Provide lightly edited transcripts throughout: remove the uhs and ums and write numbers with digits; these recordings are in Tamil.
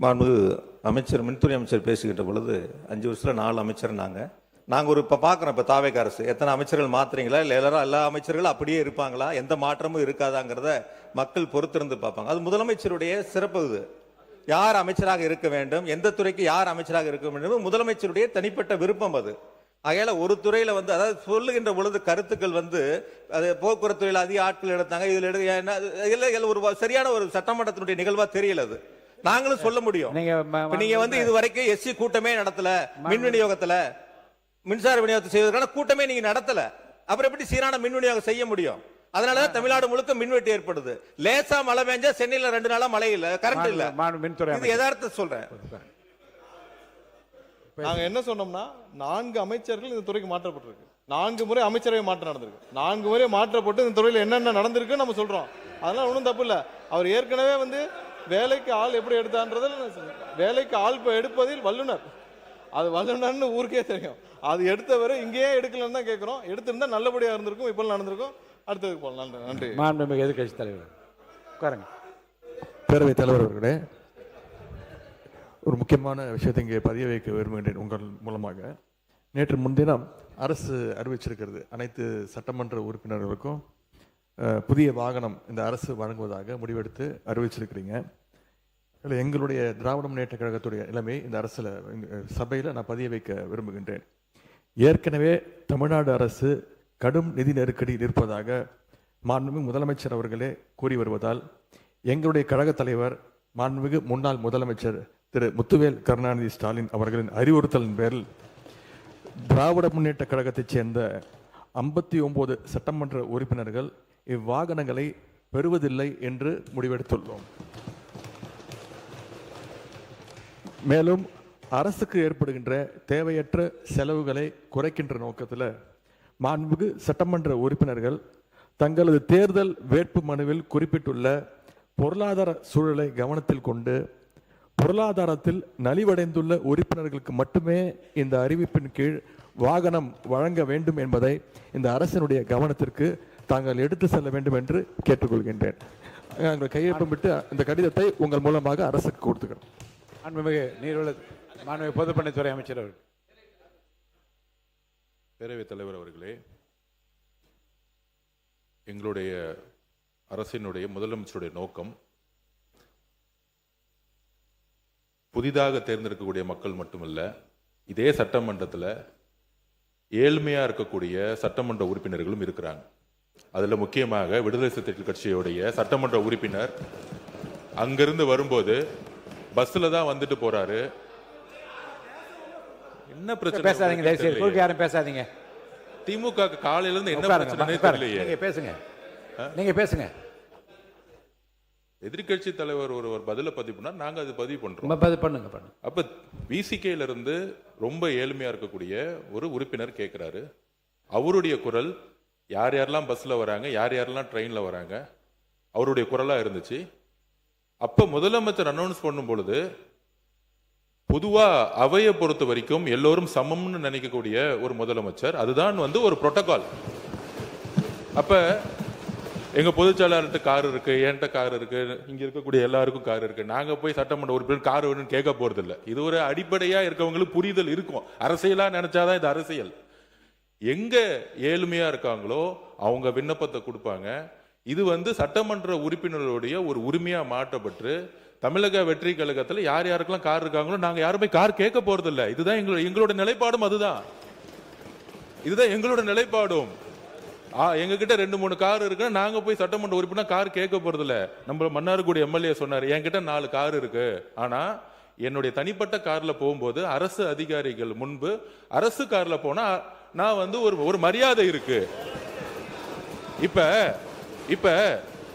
மாண்பு அமைச்சர் மின்துறை அமைச்சர் பேசுகின்ற பொழுது 5 வருஷத்தில் 4 அமைச்சர் நாங்கள் இப்போ பார்க்குறோம். இப்போ தாவேக அரசு எத்தனை அமைச்சர்கள் மாற்றுறீங்களா, இல்லை எல்லா அமைச்சர்களும் அப்படியே இருப்பாங்களா, எந்த மாற்றமும் இருக்காதாங்கிறத மக்கள் பொறுத்திருந்து பார்ப்பாங்க. அது முதலமைச்சருடைய சிறப்பு. இது யார் அமைச்சராக இருக்க வேண்டும், எந்த துறைக்கு யார் அமைச்சராக இருக்க வேண்டும், முதலமைச்சருடைய தனிப்பட்ட விருப்பம். அது ஆகையால ஒரு துறையில் அதாவது சொல்லுகின்ற பொழுது கருத்துக்கள் அது போக்குவரத்து துறையில் அதிக ஆட்கள் எடுத்தாங்க, இதில் ஒரு சரியான ஒரு சட்டமன்றத்தினுடைய நிகழ்வா தெரியல. அது நாங்களும் சொல்ல முடியும். நீங்க இது வரைக்கும் எஸ்சி கூட்டமே நடத்தல, மின் விநியோகத்துல மின்சார விநியோகத்தை செய்வதற்கான கூட்டமே நீங்க நடத்தல, அப்புறம் எப்படி சீரான மின் விநியோகம் செய்ய முடியும்? அதனாலதான் தமிழ்நாடு முழுக்க மின்வெட்டு ஏற்படுது. லேசா மழை பெஞ்சா சென்னையில 2 நாளா மழை இல்ல, கரண்ட் இல்ல. இது யதார்த்தம் சொல்றேன். நாங்க என்ன சொன்னோம்னா 4 அமைச்சர்கள் இந்த துறைக்கு மாற்றப்பட்டிருக்கு. 4 முறை அமைச்சரவை மாற்றம் நடந்திருக்கு. 4 முறை மாற்றப்பட்டு இந்த துறையில் என்னென்ன நடந்திருக்கு நம்ம சொல்றோம். அதெல்லாம் ஒன்றும் தப்பு இல்லை. அவர் ஏற்கனவே வேலைக்கு ஆள் எப்படி எடுத்தான்றதில் வேலைக்கு ஆள் எடுப்பதில் வல்லுனர். அது வல்லுனர்னு ஊருக்கே தெரியும். அது எடுத்தவரை இங்கேயே எடுக்கலன்னு தான் கேட்குறோம். எடுத்திருந்தா நல்லபடியாக இருந்திருக்கும், இப்போ நடந்திருக்கும். அடுத்ததுக்கு போகலாம். நன்றி. மாண்புமிகு எதிர்க்கட்சி தலைவர் உட்காருங்க. பேரவைத் தலைவர் அவர்களே, ஒரு முக்கியமான விஷயத்தை இங்கே பதிய வைக்க விரும்புகின்றேன் உங்கள் மூலமாக. நேற்று முன்தினம் அரசு அறிவிச்சிருக்கிறது, அனைத்து சட்டமன்ற உறுப்பினர்களுக்கும் புதிய வாகனம் இந்த அரசு வழங்குவதாக முடிவெடுத்து அறிவிச்சிருக்கிறீங்க. இல்லை, எங்களுடைய திராவிட முன்னேற்ற கழகத்துடைய நிலைமை இந்த அரசில் சபையில் நான் பதிய வைக்க விரும்புகின்றேன். ஏற்கனவே தமிழ்நாடு அரசு கடும் நிதி நெருக்கடியில் இருப்பதாக மாண்புமிகு முதலமைச்சர் அவர்களே கூறி வருவதால் எங்களுடைய கழக தலைவர் மாண்புமிகு முன்னாள் முதலமைச்சர் திரு முத்துவேல் கருணாநிதி ஸ்டாலின் அவர்களின் அறிவுறுத்தலின் பேரில் திராவிட முன்னேற்ற கழகத்தைச் சேர்ந்த 59 சட்டமன்ற உறுப்பினர்கள் இவ்வாகனங்களை பெறுவதில்லை என்று முடிவெடுத்துள்ளோம். மேலும் அரசுக்கு ஏற்படுகின்ற தேவையற்ற செலவுகளை குறைக்கின்ற நோக்கத்தில் மாண்புமிகு சட்டமன்ற உறுப்பினர்கள் தங்களது தேர்தல் வேட்பு மனுவில் குறிப்பிட்டுள்ள பொருளாதார சூழலை கவனத்தில் கொண்டு பொருளாதாரத்தில் நலிவடைந்துள்ள உறுப்பினர்களுக்கு மட்டுமே இந்த அறிவிப்பின் கீழ் வாகனம் வழங்க வேண்டும் என்பதை இந்த அரசினுடைய கவனத்திற்கு தாங்கள் எடுத்து செல்ல வேண்டும் என்று கேட்டுக்கொள்கின்றேன். கையொப்பமிட்டு இந்த கடிதத்தை உங்கள் மூலமாக அரசுக்கு கொடுத்துக்கிறோம். மாண்புமிகு நீர்வள மாண்புமிகு பொதுப்பணித்துறை அமைச்சர் அவர்கள். பேரவைத் தலைவர் அவர்களே, எங்களுடைய அரசினுடைய முதலமைச்சருடைய நோக்கம் புதிதாக தேர்ந்தெடுக்கக்கூடிய மக்கள் மட்டுமல்ல, இதே சட்டமன்றத்தில் ஏழ்மையா இருக்கக்கூடிய சட்டமன்ற உறுப்பினர்களும் இருக்கிறாங்க. அதுல முக்கியமாக விடுதலை சிறுத்தைகள் கட்சியுடைய சட்டமன்ற உறுப்பினர் அங்கிருந்து வரும்போது பஸ்ல தான் வந்துட்டு போறாரு. என்ன பிரச்சனை? பேசாதீங்க, யாரும் பேசாதீங்க. திமுக காலையில இருந்து என்ன பிரச்சனை தெரியலையே. நீங்க பேசுங்க. எதிர்கட்சி தலைவர் ஒரு பதில பதிவு பண்ணா நாங்க அது பதிவு பண்றோம். பண்ணுங்க. அப்ப விசிகேல இருந்து ரொம்ப ஏழ்மையா இருக்கக்கூடிய ஒரு உறுப்பினர் கேட்கிறாரு. அவருடைய குரல் யார் யாரெல்லாம் பஸ்ல வராங்க, யார் யாரெல்லாம் ட்ரெயின்ல வராங்க, அவருடைய குரலா இருந்துச்சு. அப்ப முதலமைச்சர் அனௌன்ஸ் பண்ணும் பொழுது பொதுவா அவையை பொறுத்த வரைக்கும் எல்லோரும் சமம்னு நினைக்கக்கூடிய ஒரு முதலமைச்சர், அதுதான் ஒரு புரோட்டோகால். அப்ப எங்க பொதுச்செயலாளர்கிட்ட கார் இருக்கு, என்கிட்ட கார் இருக்கு, இங்க இருக்கக்கூடிய எல்லாருக்கும் கார் இருக்கு. நாங்க போய் சட்டமன்ற உறுப்பினர் கார் வேணும்னு கேட்க போறது இல்லை. இது ஒரு அடிப்படையா இருக்கவங்களுக்கு புரிதல் இருக்கும். அரசியலா நினைச்சாதான் இது அரசியல். எங்க ஏழ்மையா இருக்காங்களோ அவங்க விண்ணப்பத்தை கொடுப்பாங்க. இது சட்டமன்ற உறுப்பினர்களுடைய ஒரு உரிமையா மாற்றப்பட்டு தமிழக வெற்றி கழகத்தில் யார் யாருக்கெல்லாம் கார் இருக்காங்களோ நாங்க யாருமே கார் கேட்க போறது இல்லை. இதுதான் எங்களோட நிலைப்பாடும். இதுதான் எங்களோட நிலைப்பாடும். எங்க கிட்ட 2-3 கார் இருக்கு, நாங்க போய் சட்டமன்ற உறுப்பினர் கார் கேட்க போறது இல்ல. நம்ம மன்னார்குடி எம்எல்ஏ சொன்னாரு, என்கிட்ட 4 கார் இருக்கு, ஆனா என்னுடைய தனிப்பட்ட கார்ல போகும்போது அரசு அதிகாரிகள் முன்பு அரசு கார்ல போனா நான் ஒரு மரியாதை இருக்கு. இப்ப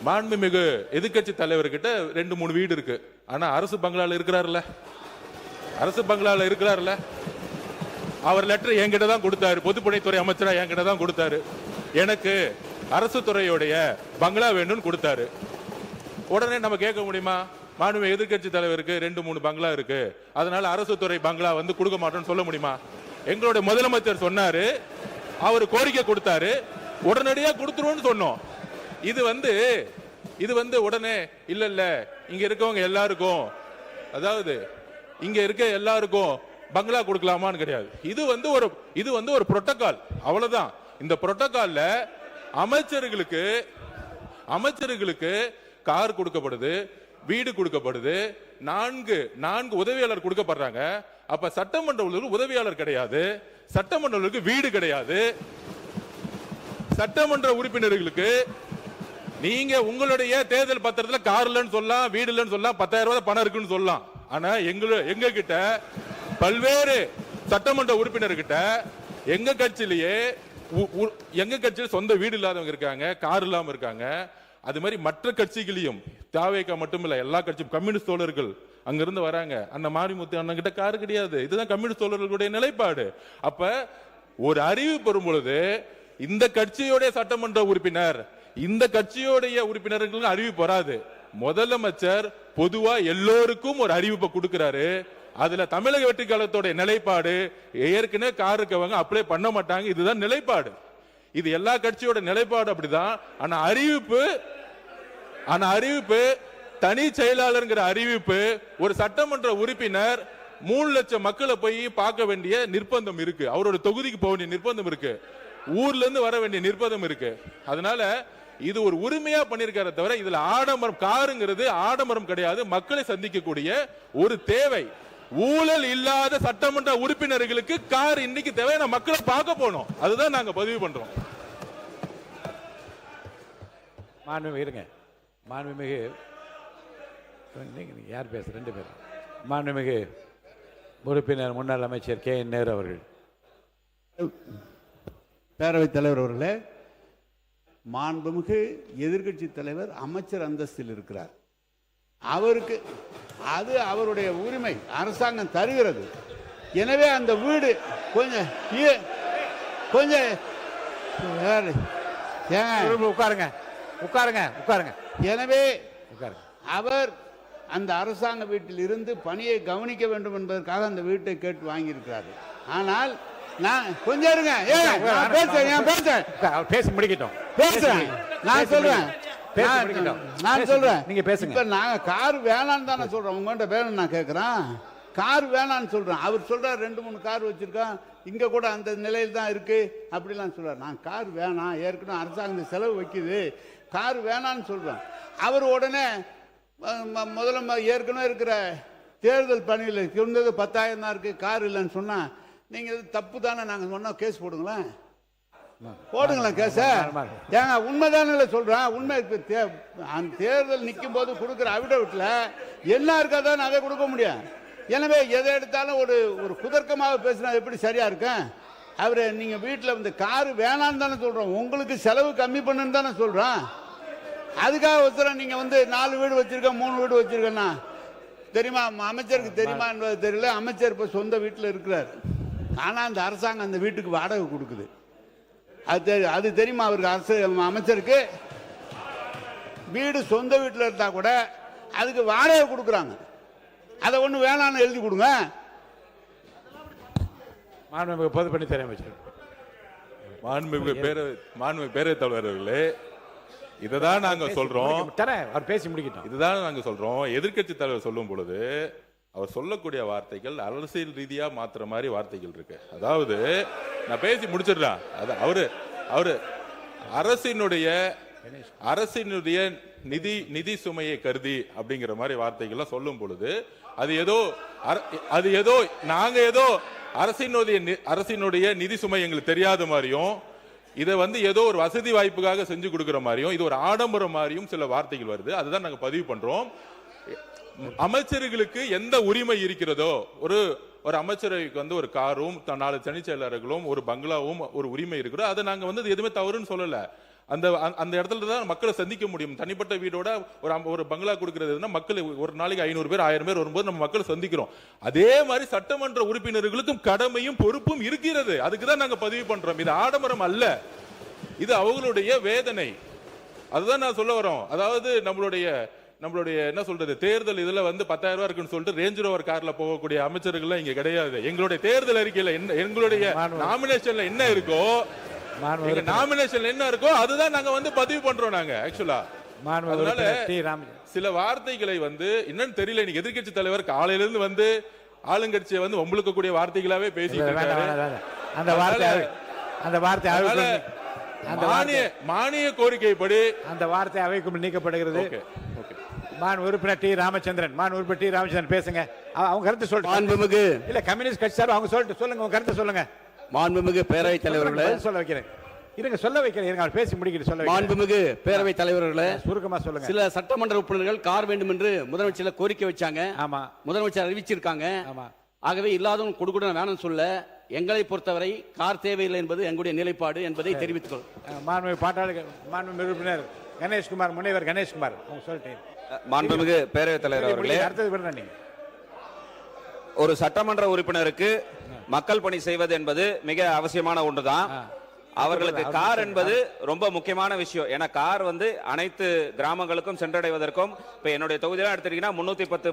மாண்புமிகு எதிர்கட்சி தலைவர்கிட்ட 2-3 வீடு இருக்கு, ஆனா அரசு பங்களால இருக்கிறாருல்ல. அவர் லெட்டர் என்கிட்ட தான் கொடுத்தாரு, பொதுப்பணித்துறை அமைச்சரா என்கிட்ட தான் கொடுத்தாரு. எனக்கு அரசு துறையுடைய பங்களா வேணும்னு கொடுத்தாரு. உடனே நம்ம கேட்க முடியுமா? மாண்புமிகு எதிர்கட்சி தலைவருக்கு 2-3 பங்களா இருக்கு, அதனால அரசு துறை பங்களா கொடுக்க மாட்டோம்னு சொல்ல முடியுமா? எங்களுடைய முதலமைச்சர் சொன்னாரு, அவர் கோரிக்கை கொடுத்தாரு, உடனடியா கொடுத்துருவோம்னு சொன்னோம். இது உடனே இல்ல இங்க இருக்கவங்க எல்லாருக்கும் அதாவது இங்க இருக்க எல்லாருக்கும் பங்களா கொடுக்கலாமான்னு கிடையாது. இது வந்து ஒரு புரோட்டோகால், அவ்வளவுதான். இந்த புரோட்டோகால்ல அமைச்சர்களுக்கு கார் கொடுக்கப்படுது, வீடு கொடுக்கப்படுது, 4 உதவியாளர் கொடுக்கப்படுறாங்க. அப்ப சட்டமன்ற உதவியாளர் கிடையாது, சட்டமன்ற வீடு கிடையாது. சட்டமன்ற உறுப்பினர்களுக்கு நீங்க உங்களுடைய தேர்தல் பத்திரத்துல கார் இல்லைன்னு சொல்லலாம், வீடு இல்லைன்னு சொல்லலாம், 10,000 ரூபாய் பணம் இருக்குன்னு சொல்லலாம். ஆனா எங்க கிட்ட பல்வேறு சட்டமன்ற உறுப்பினர்கிட்ட எங்க கட்சியிலேயே சொந்த வீடு இல்லாதவங்க இருக்காங்க, கார் இல்லாம இருக்காங்க. அது மாதிரி மற்ற கட்சிகளையும், தாவேகா மட்டுமில்ல, எல்லா கட்சியும், கம்யூனிஸ்ட் தோழர்கள் அங்கிருந்து வராங்க. அந்த மாரிமுத்து அண்ணன் கிட்ட கார் கிடையாது. இதுதான் கம்யூனிஸ்ட் தோழர்களுடைய நிலைப்பாடு. அப்ப ஒரு அறிவிப்பு வரும் பொழுது இந்த கட்சியோடைய சட்டமன்ற உறுப்பினர், இந்த கட்சியோடைய உறுப்பினர்களுக்கு அறிவிப்பு வராது. முதலமைச்சர் பொதுவா எல்லோருக்கும் ஒரு அறிவிப்பை கொடுக்கிறாரு. அதுல தமிழக வெற்றி கழகத்தோட நிலைப்பாடு, ஏற்கனவே கார் இருக்கவங்க அப்ளை பண்ண மாட்டாங்க, இதுதான் நிலைப்பாடு. இது எல்லா கட்சியோட நிலைப்பாடு அப்படிதான். ஆனா அறிவிப்பு தனி செயலாளர்ங்கிற அறிவிப்பு, ஒரு சட்டமன்ற உறுப்பினர் 3 லட்சம் மக்களை போய் பார்க்க வேண்டிய நிர்பந்தம் இருக்கு, அவரோட தொகுதிக்கு போக வேண்டிய நிர்பந்தம் இருக்கு, ஊர்ல இருந்து வர வேண்டிய நிர்பந்தம் இருக்கு. அதனால இது ஒரு உரிமையா பண்ணிருக்கார தவிர இதுல ஆடம்பரம், காருங்கிறது ஆடம்பரம் கிடையாது, மக்களை சந்திக்கக்கூடிய ஒரு தேவை. ஊழல் இல்லாத சட்டமன்ற உறுப்பினர்களுக்கு கார் இன்னைக்கு தேவை, மக்களை பார்க்க போனோம், அதுதான் நாங்க பதிவு பண்றோம். மாண்புமிகு யார் பேச 2 பேர். மாண்புமிகு உறுப்பினர் முன்னாள் அமைச்சர் KN நேரு அவர்கள். பேரவைத் தலைவர் அவர்களே, மாண்புமிகு எதிர்க்கட்சி தலைவர் அமைச்சர் அந்தஸ்தில் இருக்கிறார். அவருக்கு அது அவருடைய உரிமை, அரசாங்கம் தருகிறது. எனவே அந்த வீடு கொஞ்சம் உட்காருங்க. எனவே அவர் அந்த அரசாங்க வீட்டில் இருந்து பணியை கவனிக்க வேண்டும் என்பதற்காக அந்த வீட்டை கேட்டு வாங்கியிருக்கிறார். ஆனால் நான் கொஞ்சம் இருங்க, பேசி முடிக்கட்டும். பேசுறேன், நான் சொல்றேன். நீங்க பேசுங்க. இப்ப நாங்க கார் வேணான்னு தானே சொல்றோம், உங்கள்கிட்ட வேணும் நான் கேட்கிறேன். கார் வேணான்னு சொல்றேன், அவர் சொல்றாரு 2-3 கார் வச்சிருக்கான், இங்க கூட அந்த நிலையில் தான் இருக்கு அப்படிலாம் சொல்றாரு. நான் கார் வேணாம், ஏற்கனவே அரசாங்கம் செலவு வைக்குது, கார் வேணான்னு சொல்றேன். அவர் உடனே முதல்ல ஏற்கனவே இருக்கிற தேர்தல் பணியில் இருந்தது 10,000 தான் இருக்கு, கார் இல்லைன்னு சொன்னா நீங்க தப்பு தானே நாங்க சொன்னா கேஸ் போடுங்களேன் கேஸ. ஏங்க உண்மைதானே சொல்றேன், உண்மை. தேர்தல் நிற்கும் போது கொடுக்குற அவிடவிட்ல என்ன இருக்காதான் அதை கொடுக்க முடியும். எனவே எதை எடுத்தாலும் ஒரு குதர்க்கமாக பேசினா எப்படி சரியா இருக்கும்? அவரு நீங்க வீட்டில் வந்து காரு வேணான்னு தானே சொல்றோம், உங்களுக்கு செலவு கம்மி பண்ணுன்னு தானே சொல்றோம். அதுக்காக ஒருத்தர் நீங்க வந்து 4 வீடு வச்சிருக்கேன் 3 வீடு வச்சிருக்கேன்னா தெரியுமா, அமைச்சருக்கு தெரியுமா என்பது தெரியல. அமைச்சர் இப்ப சொந்த வீட்டில் இருக்கிறார், ஆனா அந்த அரசாங்கம் அந்த வீட்டுக்கு வாடகை கொடுக்குது. அது தெரியுமா அவருக்கு? அமைச்சருக்கு வீடு சொந்த வீட்டில் இருந்தா கூட அதுக்கு வாடகை கொடுக்குறாங்க. அதை ஒண்ணு வேணான்னு எழுதி கொடுங்க. மாண்புமிகு பொதுப்பணித்துறை அமைச்சர். மாண்புமிகு பேரவைத் தலைவர்களே, இதுதான் நாங்க சொல்றோம். அவர் பேசி முடிக்கட்டும். இதுதான் நாங்க சொல்றோம். எதிர்க்கட்சி தலைவர் சொல்லும் பொழுது அவர் சொல்லக்கூடிய வார்த்தைகள் அரசியல் ரீதியா மாத்துற மாதிரி வார்த்தைகள் இருக்கு. அதாவது நான் பேசி முடிச்சிடலாம். அவரு அரசினுடைய நிதி சுமையை கருதி அப்படிங்கிற மாதிரி வார்த்தைகள்லாம் சொல்லும் பொழுது அது ஏதோ நாங்க ஏதோ அரசினுடைய நிதி சுமை எங்களுக்கு தெரியாத மாதிரியும், இதை வந்து ஏதோ ஒரு வசதி வாய்ப்புக்காக செஞ்சு கொடுக்கிற மாதிரியும், இது ஒரு ஆடம்பரம் மாதிரியும் சில வார்த்தைகள் வருது. அதுதான் நாங்க பதிவு பண்றோம். அமைச்சர்களுக்கு எந்த உரிமை இருக்கிறதோ, ஒரு அமைச்சருக்கு வந்து ஒரு காரும் 4 தனி செயலாளர்களும் ஒரு பங்களாவும் ஒரு உரிமை இருக்கிறோம். அதை நாங்க வந்து எதுவுமே தவறுன்னு சொல்லல. அந்த இடத்துல தான் மக்களை சந்திக்க முடியும். தனிப்பட்ட வீடோட ஒரு பங்களா கொடுக்கறதுன்னா மக்கள் ஒரு நாளைக்கு 500 பேர் 1000 பேர் வரும்போது நம்ம மக்களை சந்திக்கிறோம். அதே மாதிரி சட்டமன்ற உறுப்பினர்களுக்கும் கடமையும் பொறுப்பும் இருக்கிறது. அதுக்கு தான் நாங்க பதிவு பண்றோம். இது ஆடம்பரம் அல்ல, இது அவங்களுடைய வேதனை. அதுதான் நான் சொல்ல வரோம். அதாவது நம்மளுடைய என்ன சொல்றது, தேர்தல் இதுல வந்து 10,000 ரூபாய் இருக்குன்னு சொல்லிட்டு ரேஞ்ச் ரோவர் கார்ல போகக்கூடிய அமைச்சர்கள் இங்க கிடையாது. எங்களுடைய தேர்தல் அறிக்கையில எங்களுடைய நாமினேஷன்ல என்ன இருக்கோ, நாமினேஷன்ல என்ன இருக்கோ அதுதான் நாங்க வந்து பதிவு பண்றோம். நாங்க ஆக்சுவலா சில வார்த்தைகளை வந்து என்னன்னு தெரியல, இன்னைக்கு எதிர்க்கட்சி தலைவர் காலையில இருந்து வந்து ஆளுங்கட்சியை வந்து ஒம்பளுக்கக்கூடிய வார்த்தைகளாவே பேசிட்டு இருக்காரு. அந்த வார்த்தை மானிய கோரிக்கைப்படி அந்த வார்த்தை அவைக்கும் நீக்கப்படுகிறது. மான் உறுப்பினர் டி ராமச்சந்திரன் பேசுங்க. அவங்க கருத்து சொல்லுங்க. மாண்புமிகு இல்ல கம்யூனிஸ்ட் கட்சி சார் அவங்க சொல்லுங்க, உங்க கருத்து சொல்லுங்க. மாண்புமிகு பேரவைத் தலைவர்களே, சொல்ல வைக்கிறேன், சொல்ல வைக்கிறேன், அவர் பேசி முடிக்கிட்டு சொல்ல. மாண்புமிகு பேரவைத் தலைவர்களே, சுருக்கமா சொல்லுங்க. சில சட்டமன்ற உறுப்பினர்கள் கார் வேண்டும் என்று முதலமைச்சர் கோரிக்கை வச்சாங்க. ஆமா, முதலமைச்சர் அறிவிச்சிருக்காங்க. ஆமா. ஆகவே இல்லாதவங்க கொடுக்க வேணும்னு சொல்ல, எங்களை பொறுத்தவரை கார் தேவையில்லை என்பது எங்களுடைய நிலைப்பாடு என்பதை தெரிவித்துக் கொள்ளும். மாண்புமிகு உறுப்பினர் கணேஷ்குமார், முனைவர் கணேஷ்குமார் அவங்க சொல்லிட்டேன். மாண்புமிகு பேரவைத் தலைவர் அவர்களே, ஒரு சட்டமன்ற உறுப்பினருக்கு மக்கள் பணி செய்வது என்பது மிக அவசியமான ஒன்றுதான். அவர்களுக்கு கார் என்பது ரொம்ப முக்கியமான விஷயம். ஏன்னா கார் வந்து அனைத்து கிராமங்களுக்கும் சென்றடைவதற்கும், இப்ப என்னுடைய தொகுதியெல்லாம் எடுத்துட்டீங்கன்னா 330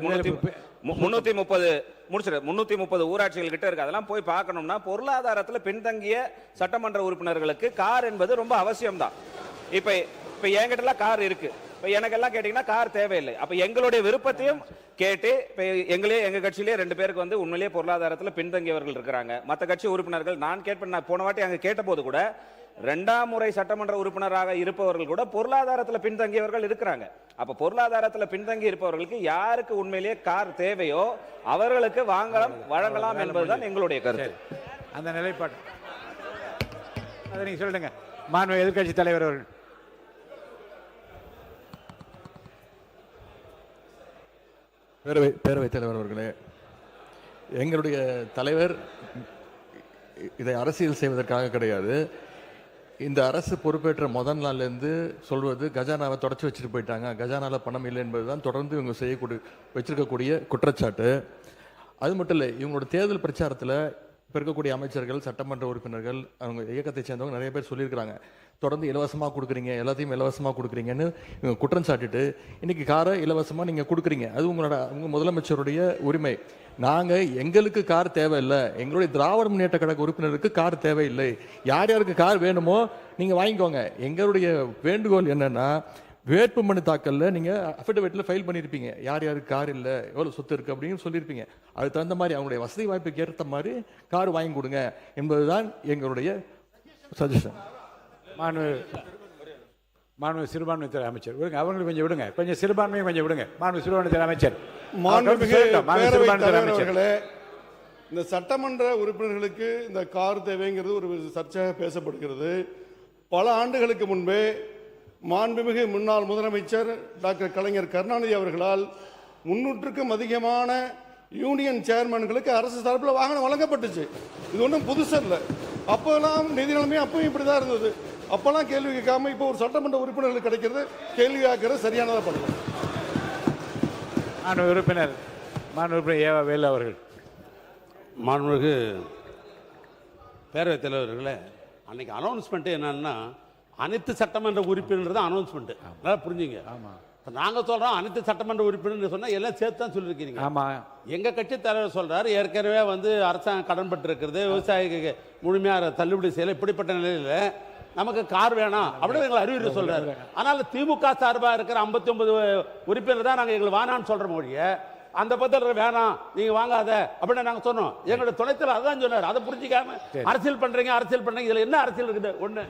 ஊராட்சிகள் கிட்ட இருக்கு. அதெல்லாம் போய் பார்க்கணும்னா பொருளாதாரத்துல பின்தங்கிய சட்டமன்ற உறுப்பினர்களுக்கு கார் என்பது ரொம்ப அவசியம்தான். இப்ப என்கிட்ட எல்லாம் கார் இருக்கு. இப்ப எனக்கெல்லாம் கேட்டீங்கன்னா கார் தேவையில்லை. அப்ப எங்களுடைய விருப்பத்தையும் கேட்டு, எங்க கட்சியிலே 2 பேருக்கு வந்து உண்மையிலேயே பொருளாதாரத்தில் பின்தங்கியவர்கள் இருக்கிறாங்க. மற்ற கட்சி உறுப்பினர்கள் நான் கேட்பேன், நான் போன வாட்டி அங்க கேட்ட போது கூட 2ஆம் முறை சட்டமன்ற உறுப்பினராக இருப்பவர்கள் கூட பொருளாதாரத்தில் பின்தங்கியவர்கள் இருக்கிறாங்க. அப்ப பொருளாதாரத்தில் பின்தங்கி இருப்பவர்களுக்கு யாருக்கு உண்மையிலேயே கார் தேவையோ அவர்களுக்கு வழங்கலாம் என்பதுதான் எங்களுடைய கருத்து. அந்த நிலைப்பாடு அதை நீங்க சொல்லுங்க. மாண்பு எதிர்க்கட்சி தலைவர் அவர்கள். பேரவைத் தலைவர் அவர்களே, எங்களுடைய தலைவர் இதை அரசியல் செய்வதற்காக கிடையாது. இந்த அரசு பொறுப்பேற்ற முதல் நாள்லேருந்து சொல்வது கஜானாவை தொடச்சி வச்சுட்டு போயிட்டாங்க, கஜானாவில் பணம் இல்லை என்பதுதான் தொடர்ந்து இவங்க வச்சிருக்கக்கூடிய குற்றச்சாட்டு. அது மட்டும் இல்லை, இவங்களோட தேர்தல் பிரச்சாரத்தில் இப்போ இருக்கக்கூடிய அமைச்சர்கள், சட்டமன்ற உறுப்பினர்கள், அவங்க இயக்கத்தை சேர்ந்தவங்க நிறைய பேர் சொல்லியிருக்கிறாங்க, தொடர்ந்து இலவசமாக கொடுக்குறீங்க, எல்லாத்தையும் இலவசமாக கொடுக்குறீங்கன்னு இவங்க குற்றம் சாட்டிட்டு இன்னைக்கு காரை இலவசமாக நீங்கள் கொடுக்குறீங்க. அது உங்கள் முதலமைச்சருடைய உரிமை. நாங்கள் எங்களுக்கு கார் தேவையில்லை, எங்களுடைய திராவிட முன்னேற்ற கழக உறுப்பினருக்கு கார் தேவையில்லை. யார் யாருக்கு கார் வேணுமோ நீங்கள் வாங்கிக்கோங்க. எங்களுடைய வேண்டுகோள் என்னன்னா, வேட்புமனு தாக்கல்ல நீங்கள் அஃபிடவிட்டில் ஃபைல் பண்ணியிருப்பீங்க, யார் யாருக்கு கார் இல்லை, எவ்வளோ சொத்து இருக்குது அப்படின்னு சொல்லியிருப்பீங்க. அதுக்கு தகுந்த மாதிரி அவங்களுடைய வசதி வாய்ப்புக்கு ஏற்ற மாதிரி கார் வாங்கி கொடுங்க என்பதுதான் எங்களுடைய சஜஷன். மாண்பு சிறுபான்மைத்துறை அமைச்சர் விடுங்க, அவங்களுக்கு கொஞ்சம் விடுங்க, கொஞ்சம் சிறுபான்மையை கொஞ்சம் விடுங்க. மாண்பு சிறுபான்மைத்துறை அமைச்சர். அவர்களே, இந்த சட்டமன்ற உறுப்பினர்களுக்கு இந்த கார் தேவைங்கிறது ஒரு சர்ச்சையாக பேசப்படுகிறது. பல ஆண்டுகளுக்கு முன்பே மாண்புமிகு முன்னாள் முதலமைச்சர் டாக்டர் கலைஞர் கருணாநிதி அவர்களால் 300க்கும் அதிகமான யூனியன் சேர்மன்களுக்கு அரசு சார்பில் வாகனம் வழங்கப்பட்டுச்சு. இது ஒன்றும் புதுசு இல்லை. அப்போல்லாம் நிதி நிலைமை அப்பவும் இப்படி தான் இருந்தது. அப்போல்லாம் கேள்வி கேட்காம இப்போ ஒரு சட்டமன்ற உறுப்பினர்களுக்கு கிடைக்கிறது கேள்வி கேட்கறது சரியானதாக பண்ணலாம். மாண்பு உறுப்பினர் ஏவா வேலு அவர்கள். மாண்புமிகு பேரவைத் தலைவர்களே, அன்னைக்கு அனௌன்ஸ்மெண்ட்டு என்னன்னா, அனைத்து சட்டமன்ற உறுப்பினர் தான் அனௌன்ஸ்மெண்ட். நல்லா புரிஞ்சுங்க. ஆமாம், நாங்கள் சொல்கிறோம் அனைத்து சட்டமன்ற உறுப்பினர் சொன்னால் எல்லாம் சேர்த்து தான் சொல்லியிருக்கீங்க. ஆமாம், எங்கள் கட்சி தலைவர் சொல்கிறார், ஏற்கனவே வந்து அரசாங்கம் கடன்பட்டு இருக்கிறது, விவசாயிக்கு முழுமையாக தள்ளுபடி செய்யலை, இப்படிப்பட்ட நிலையில் நமக்கு கார் வேணாம் அப்படின்னு எங்களை அறிவுரை சொல்கிறாரு. ஆனால் திமுக சார்பாக இருக்கிற 59 உறுப்பினர் தான் நாங்கள் எங்களுக்கு வேணான்னு சொல்கிற மொழிய, அந்த பத்திரம் வேணாம் நீங்க வாங்காத அப்படின்னு நாங்க சொன்னோம். எங்களுடைய துணைத்தலைவர் அதான் சொன்னார். அதை புரிஞ்சிக்காம அரசியல் பண்றீங்க இதுல என்ன அரசியல் இருக்குது? ஒண்ணு.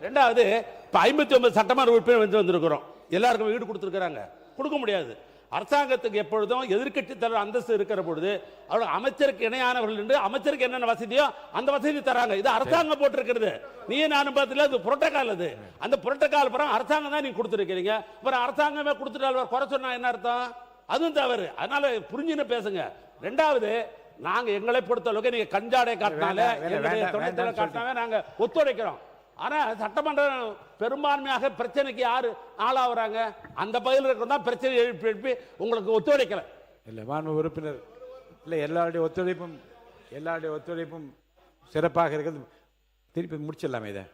ரெண்டாவது, இப்ப 59 சட்டமன்ற உறுப்பினர் வந்திருக்கிறோம், எல்லாருக்கும் வீடு கொடுத்துருக்காங்க, கொடுக்க முடியாது. அரசாங்கத்துக்கு எப்பொழுதும் எதிர்க்கட்சி தலைவர் அந்தஸ்து இருக்கிற பொழுது அவர்கள் அமைச்சருக்கு இணையானவர்கள் என்று அமைச்சருக்கு என்னென்ன வசதியோ அந்த வசதி தராங்க. இது அரசாங்கம் போட்டிருக்கிறது. நீ நானும் பார்த்துல அது புரோட்டோகால். அது அந்த புரோட்டோகால் பரம் அரசாங்கம் தான் நீங்க கொடுத்துருக்கீங்க. அப்புறம் அரசாங்கமே கொடுத்துட்டால் குறை சொன்னா என்ன அர்த்தம்? அதுவும் தவறு. அதனால புரிஞ்சுன்னு பேசுங்க. ரெண்டாவது, நாங்க எங்களை பொறுத்தளவுக்கு நீங்க கஞ்சாடை காட்டினாலே காட்டினாவே நாங்க ஒத்துழைக்கிறோம். ஆனா சட்டமன்றம் பெரும்பான்மையாக பிரச்சனைக்கு யாரு ஆளாகிறாங்க? அந்த பகுதியில் இருக்கிறதா பிரச்சனை எழுப்பி உங்களுக்கு ஒத்துழைக்கல. இல்ல மாண்பு உறுப்பினர், இல்ல எல்லாருடைய ஒத்துழைப்பும் சிறப்பாக இருக்கிறது. திருப்பி முடிச்சிடலாமே இதை.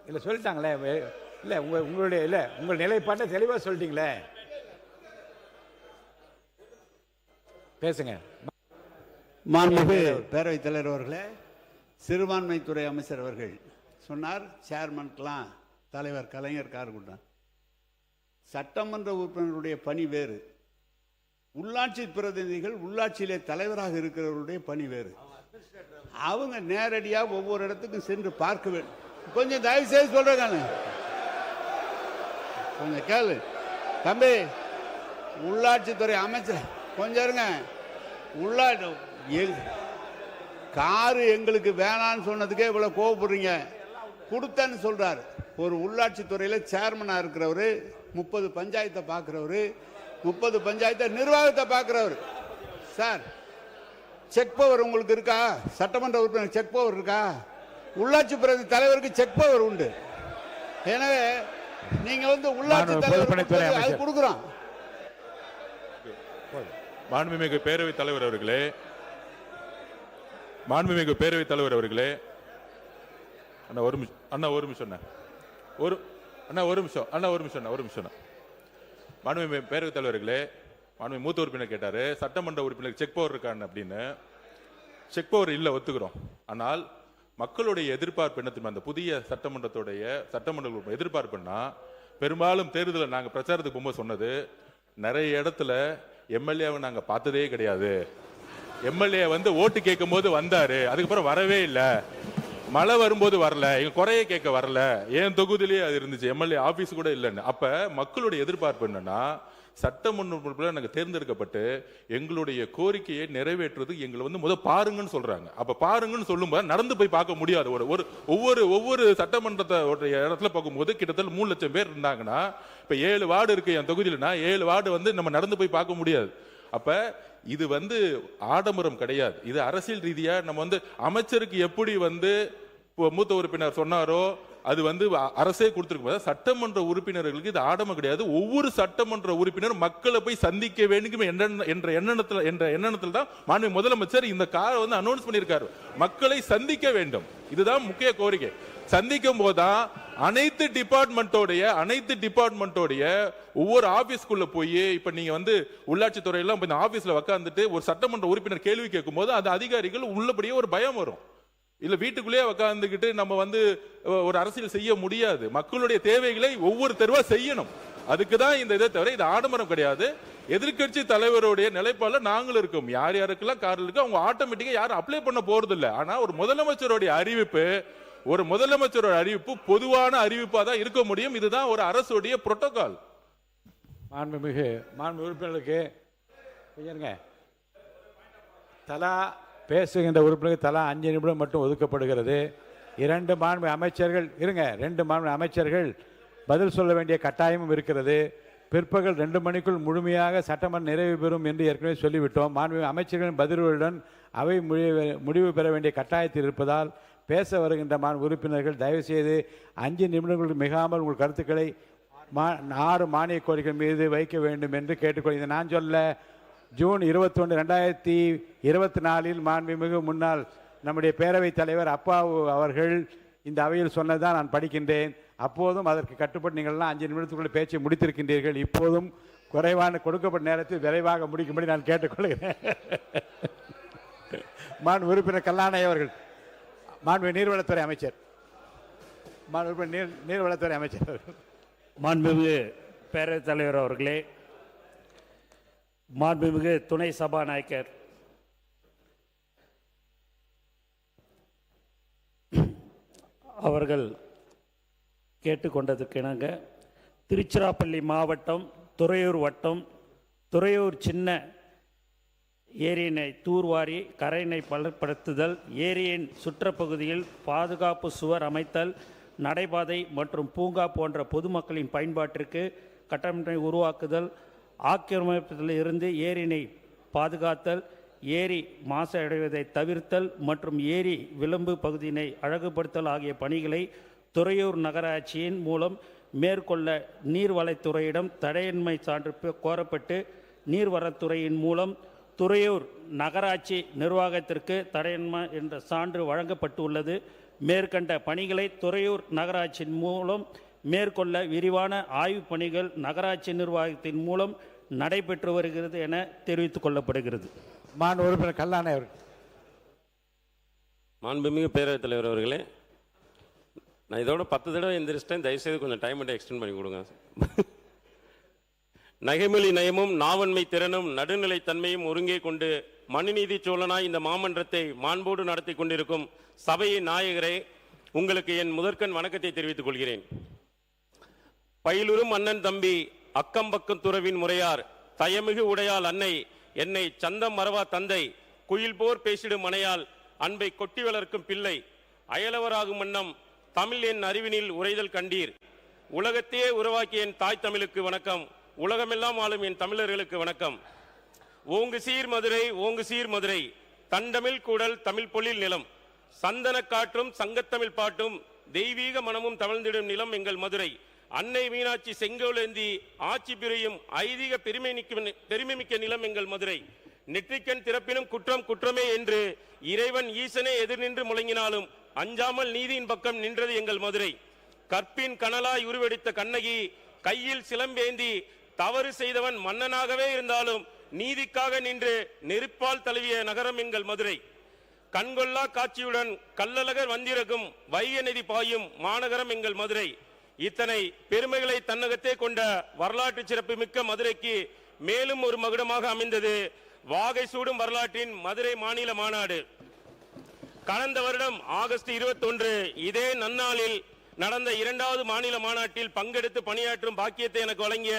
இல்ல சொல்லிட்டாங்களே, இல்ல உங்களுடைய இல்ல உங்கள் நிலைப்பாட்டை தெளிவா சொல்லிட்டீங்களே, பேசுங்க. மாண்புமிகு பேரவைத் தலைவர் அவர்களே, சிறுபான்மைத்துறை அமைச்சர் அவர்கள் சொன்னார் சேர்மனுக்கெல்லாம் தலைவர் கலைஞர் கார் கொடுத்தார். சட்டமன்ற உறுப்பினருடைய பணி வேறு, உள்ளாட்சி பிரதிநிதிகள் உள்ளாட்சியிலே தலைவராக இருக்கிறவருடைய பணி வேறு. அவங்க நேரடியாக ஒவ்வொரு இடத்துக்கும் சென்று பார்க்க வேண்டும். கொஞ்சம் தயவு செய்து சொல்றேங்க, கொஞ்சம் கேளு தம்பி. உள்ளாட்சித்துறை அமைச்சர் கொஞ்சம் இருங்க. காரு எங்களுக்கு வேணான்னு சொன்னதுக்கே இவ்வளவு கோவப்படுறீங்க. கொடுத்தேன்னு சொல்றாரு. ஒரு உள்ளாட்சி துறையில சேர்மனா இருக்கிறவரு, 30 பஞ்சாயத்தை பார்க்கிறவரு, 30 பஞ்சாயத்தை நிர்வாகத்தை பார்க்கிறவர். சார், செக் பவர் உங்களுக்கு இருக்கா? சட்டமன்ற உறுப்பினர் செக் பவர் இருக்கா? உள்ளாட்சி பிரதி தலைவருக்கு செக் பவர் உண்டு. எனவே நீங்க உள்ளாட்சி தலைவர் அது கொடுக்குறோம். மாண்புமிகு பேரவைத் தலைவர் அவர்களே, மாண்புமிகு பேரவைத் தலைவர் அவர்களே, அண்ணா ஒரு நிமிஷம், அண்ணா ஒரு நிமிஷம், ஒரு நிமிஷம். மாண்புமிகு பேரவைத் தலைவர்களே, மாண்புமிகு மூத்த உறுப்பினர் கேட்டாரு சட்டமன்ற உறுப்பினர் செக் பவர் இருக்கான்னு அப்படின்னு. செக் பவர் இல்லை, ஒத்துக்கிறோம். ஆனால் மக்களுடைய எதிர்பார்ப்பு என்ன தெரியுமா? அந்த புதிய சட்டமன்ற எதிர்பார்ப்புன்னா, பெரும்பாலும் தேர்தலில் நாங்கள் பிரச்சாரத்துக்கு போகும்போது சொன்னது, நிறைய இடத்துல எம்எல்ஏவை நாங்க பார்த்ததே கிடையாது. எம்எல்ஏ ஓட்டு கேட்கும் போது வந்தாரு, அதுக்கப்புறம் வரவே இல்லை. மழை வரும்போது வரல, எங்க குறைய கேட்க வரல. ஏன் தொகுதியிலேயே அது இருந்துச்சு, எம்எல்ஏ ஆபீஸ் கூட இல்லைன்னு. அப்ப மக்களுடைய எதிர்பார்ப்பு என்னன்னா, சட்டமன்ற நாங்க தேர்ந்தெடுக்கப்பட்டு எங்களுடைய கோரிக்கையை நிறைவேற்றுறது எங்களை பாருங்கன்னு சொல்றாங்க. அப்ப பாருங்கன்னு சொல்லும்போது நடந்து போய் பார்க்க முடியாது. ஒவ்வொரு சட்டமன்றத்தோட இடத்துல பார்க்கும்போது கிட்டத்தட்ட 3 லட்சம் பேர் இருந்தாங்கன்னா, இப்ப 7 வார்டு இருக்கு என் தொகுதியிலனா, 7 வார்டு நம்ம நடந்து போய் பார்க்க முடியாது. அப்ப இது ஆடம்பரம் கிடையாது. இது அரசியல் ரீதியா நம்ம அமைச்சருக்கு எப்படி மூத்த உறுப்பினர் சொன்னாரோ அது அரசே கொடுத்திருக்கும். சட்டமன்ற உறுப்பினர்களுக்கு இது ஆடம்பரம் கிடையாது. ஒவ்வொரு சட்டமன்ற உறுப்பினர் மக்களை போய் சந்திக்க வேண்டும் என்ற எண்ணத்தில் தான் மாண்புமிகு முதலமைச்சர் இந்த காரை அனௌன்ஸ் பண்ணியிருக்காரு. மக்களை சந்திக்க வேண்டும், இதுதான் முக்கிய கோரிக்கை. சந்திக்கும் போதுதான் அனைத்து டிபார்ட்மெண்டோடைய ஒவ்வொரு ஆபீஸ்க்குள்ள போய், இப்ப நீங்க உள்ளாட்சி துறையெல்லாம் ஆபீஸ்ல உட்கார்ந்துட்டு ஒரு சட்டமன்ற உறுப்பினர் கேள்வி கேட்கும் போது அந்த அதிகாரிகள் உள்ளபடியே ஒரு பயம் வரும். இல்ல வீட்டுக்குள்ளேயே உட்கார்ந்துகிட்டு நம்ம ஒரு அரசியல் செய்ய முடியாது. மக்களுடைய தேவைகளை ஒவ்வொரு தெருவா செய்யணும். அதுக்குதான் இந்த இதை தவிர இது ஆடம்பரம் கிடையாது. எதிர்கட்சி தலைவருடைய நிலைப்பாடுல நாங்களும் இருக்கோம். யார் யாருக்கெல்லாம் கார் இருக்கு அவங்க ஆட்டோமேட்டிக்கா யாரும் அப்ளை பண்ண போறது இல்லை. ஆனா ஒரு முதலமைச்சருடைய அறிவிப்பு பொதுவான அறிவிப்பா தான் இருக்க முடியும். இதுதான் ஒரு அரசுடைய புரோட்டோகால். மாண்புமிகு உறுப்பினர்களுக்கு தலா பேசுகின்ற உறுப்பினருக்கு தலா 5 நிமிடம் மட்டும் ஒதுக்கப்படுகிறது. 2 மாண்பு அமைச்சர்கள் பதில் சொல்ல வேண்டிய கட்டாயமும் இருக்கிறது. பிற்பகல் 2 மணிக்குள் முழுமையாக சட்டமன்றம் நிறைவு பெறும் என்று ஏற்கனவே சொல்லிவிட்டோம். மாண்பு அமைச்சர்களின் பதில்களுடன் அவை முடிவு பெற வேண்டிய கட்டாயத்தில் இருப்பதால் பேச வருகின்ற மாண்பு உறுப்பினர்கள் தயவுசெய்து 5 நிமிடங்களுக்கு மிகாமல் உங்கள் கருத்துக்களை 6 மானிய கோரிக்கை மீது வைக்க வேண்டும் என்று கேட்டுக்கொள்கிறேன். நான் சொல்ல ஜூன் 21, 2024 மாண்புமிகு முன்னாள் நம்முடைய பேரவைத் தலைவர் அப்பாவு அவர்கள் இந்த அவையில் சொன்னதான் நான் படிக்கின்றேன். அப்போதும் அதற்கு கட்டுப்பட்டு நீங்கள்லாம் 5 நிமிடத்துக்குள்ள பேச்சை முடித்திருக்கின்றீர்கள். இப்போதும் கொடுக்கப்பட்ட நேரத்தில் விரைவாக முடிக்கும்படி நான் கேட்டுக்கொள்கிறேன். மாண்பு உறுப்பினர் கல்லாணை அவர்கள், மாண்பு நீர்வளத்துறை அமைச்சர், நீர்வளத்துறை அமைச்சர். மாண்புமிகு பேரவைத் தலைவர் அவர்களே, மாண்புமிகு துணை சபாநாயகர் அவர்கள் கேட்டுக்கொண்டதற்கிணங்க திருச்சிராப்பள்ளி மாவட்டம் துறையூர் வட்டம் துறையூர் சின்ன ஏரியினை தூர்வாரி கரையினை பலப்படுத்துதல், ஏரியின் சுற்றுப்பகுதியில் பாதுகாப்பு சுவர் அமைத்தல், நடைபாதை மற்றும் பூங்கா போன்ற பொதுமக்களின் பயன்பாட்டிற்கு கட்டமைப்பை உருவாக்குதல், ஆக்கிரமிப்பதில் இருந்து ஏரியினை பாதுகாத்தல், ஏரி மாசடைவதை தவிர்த்தல் மற்றும் ஏரி விளிம்பு பகுதியினை அழகுபடுத்தல் ஆகிய பணிகளை துறையூர் நகராட்சியின் மூலம் மேற்கொள்ள நீர்வளத்துறையிடம் தடையின்மை சான்று கோரப்பட்டு நீர்வளத்துறையின் மூலம் துறையூர் நகராட்சி நிர்வாகத்திற்கு தடையின்மை என்ற சான்று வழங்கப்பட்டுள்ளது. மேற்கண்ட பணிகளை துறையூர் நகராட்சியின் மூலம் மேற்கொள்ள விரிவான ஆய்வுப் பணிகள் நகராட்சி நிர்வாகத்தின் மூலம் நடைபெற்று வருகிறது என தெரிவித்துக் கொள்ளப்படுகிறது. மாண்பு உறுப்பினர் கல்லாணை அவர்கள். மாண்புமிகு பேரவைத் தலைவர் அவர்களே, நான் இதோட 10 தடவை எந்திரிச்சிட்டேன். தயவுசெய்து கொஞ்சம் டைம் மட்டும் எக்ஸ்டெண்ட் பண்ணி கொடுங்க. நகைமொழி நயமும் நாவன்மை திறனும் நடுநிலைத்தன்மையும் ஒருங்கே கொண்டு மனுநீதி சோழனாய் இந்த மாமன்றத்தை மாண்போடு நடத்தி கொண்டிருக்கும் சபையின் நாயகரே, உங்களுக்கு என் முதற்கண் வணக்கத்தை தெரிவித்துக் கொள்கிறேன். பயிலுறும் அண்ணன் தம்பி அக்கம்பக்கம் துறவின் முறையார் தயமிகு உடையால் அன்னை என்னை சந்தம் மறவா தந்தை குயில் போர் பேசிடும் மனையால் அன்பை கொட்டி வளர்க்கும் பிள்ளை அயலவராகும் வண்ணம் தமிழ் என் அறிவினில் உரைதல் கண்டீர். உலகத்தையே உருவாக்கிய என் தாய் தமிழுக்கு வணக்கம். உலகமெல்லாம் ஆளும் என் தமிழர்களுக்கு வணக்கம். ஓங்கு சீர் மதுரை, ஓங்கு சீர் மதுரை, தண்டமிழ் கூடல் தமிழ் பொழில் நிலம், சந்தன காற்றும் சங்கத்தமிழ் பாட்டும் தெய்வீக மனமும் தவழ்ந்திடும் நிலம் எங்கள் மதுரை. அன்னை மீனாட்சி செங்கோலேந்தி ஆட்சி பிரியும் ஐதீக பெருமைமிக்க நிலம் எங்கள் மதுரை. நெற்றிக்கண் திறப்பினும் குற்றம் குற்றமே என்று இறைவன் ஈசனே எதிர் நின்று முழங்கினாலும் அஞ்சாமல் நீதியின் பக்கம் நின்றது எங்கள் மதுரை. கற்பின் கனலாய் உருவெடுத்த கண்ணகி கையில் சிலம்பேந்தி தவறு செய்தவன் மன்னனாகவே இருந்தாலும் நீதிக்காக நின்று நெருப்பால் தழுவிய நகரம் எங்கள் மதுரை. கண்கொள்ளா காட்சியுடன் கள்ளழகர் வந்திறக்கும் வைகை நதி பாயும் மாநகரம் எங்கள் மதுரை. இத்தனை பெருமைகளை தன்னகத்தே கொண்ட வரலாற்று சிறப்பு மிக்க மதுரைக்கு மேலும் ஒரு மகுடமாக அமைந்தது வாகை சூடும் வரலாற்றின் மதுரை மாநில மாநாடு. கடந்த வருடம் ஆகஸ்ட் 21 இதே நன்னாளில் நடந்த 2வது மாநில மாநாட்டில் பங்கெடுத்து பணியாற்றும் பாக்கியத்தை எனக்கு வழங்கிய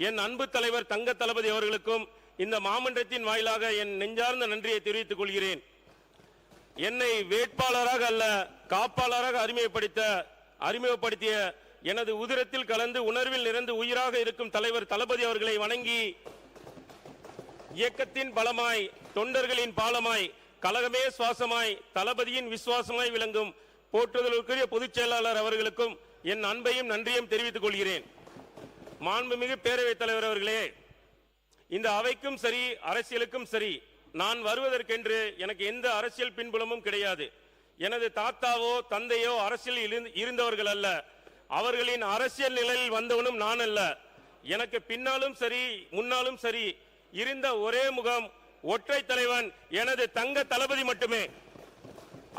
என் அன்பு தலைவர் தங்க தளபதி அவர்களுக்கும் இந்த மாமன்றத்தின் வாயிலாக என் நெஞ்சார்ந்த நன்றியை தெரிவித்துக் கொள்கிறேன். என்னை வேட்பாளராக அல்ல காப்பாளராக அறிமுகப்படுத்திய எனது உதிரத்தில் கலந்து உணர்வில் நிறைந்து உயிராக இருக்கும் தலைவர் தளபதி அவர்களை வணங்கி இயக்கத்தின் பலமாய் தொண்டர்களின் பாலமாய் கழகமே சுவாசமாய் தளபதியின் விசுவாசமாய் விளங்கும் போற்றுதலுக்குரிய பொதுச் செயலாளர் அவர்களுக்கும் என் அன்பையும் நன்றியும் தெரிவித்துக் கொள்கிறேன். மாண்புமிகு பேரவைத் தலைவர் அவர்களே, இந்த அவைக்கும் சரி அரசியலுக்கும் சரி நான் வருவதற்கென்று எனக்கு எந்த அரசியல் பின்புலமும் கிடையாது. எனது தாத்தாவோ தந்தையோ அரசியல் இருந்தவர்கள் அல்ல. அவர்களின் அரசியல் நிலையில் வந்தவனும் நான் அல்ல. எனக்கு பின்னாலும் சரி முன்னாலும் சரி இருந்த ஒரே முகம் ஒற்றை தலைவன் எனது தங்க தளபதி மட்டுமே.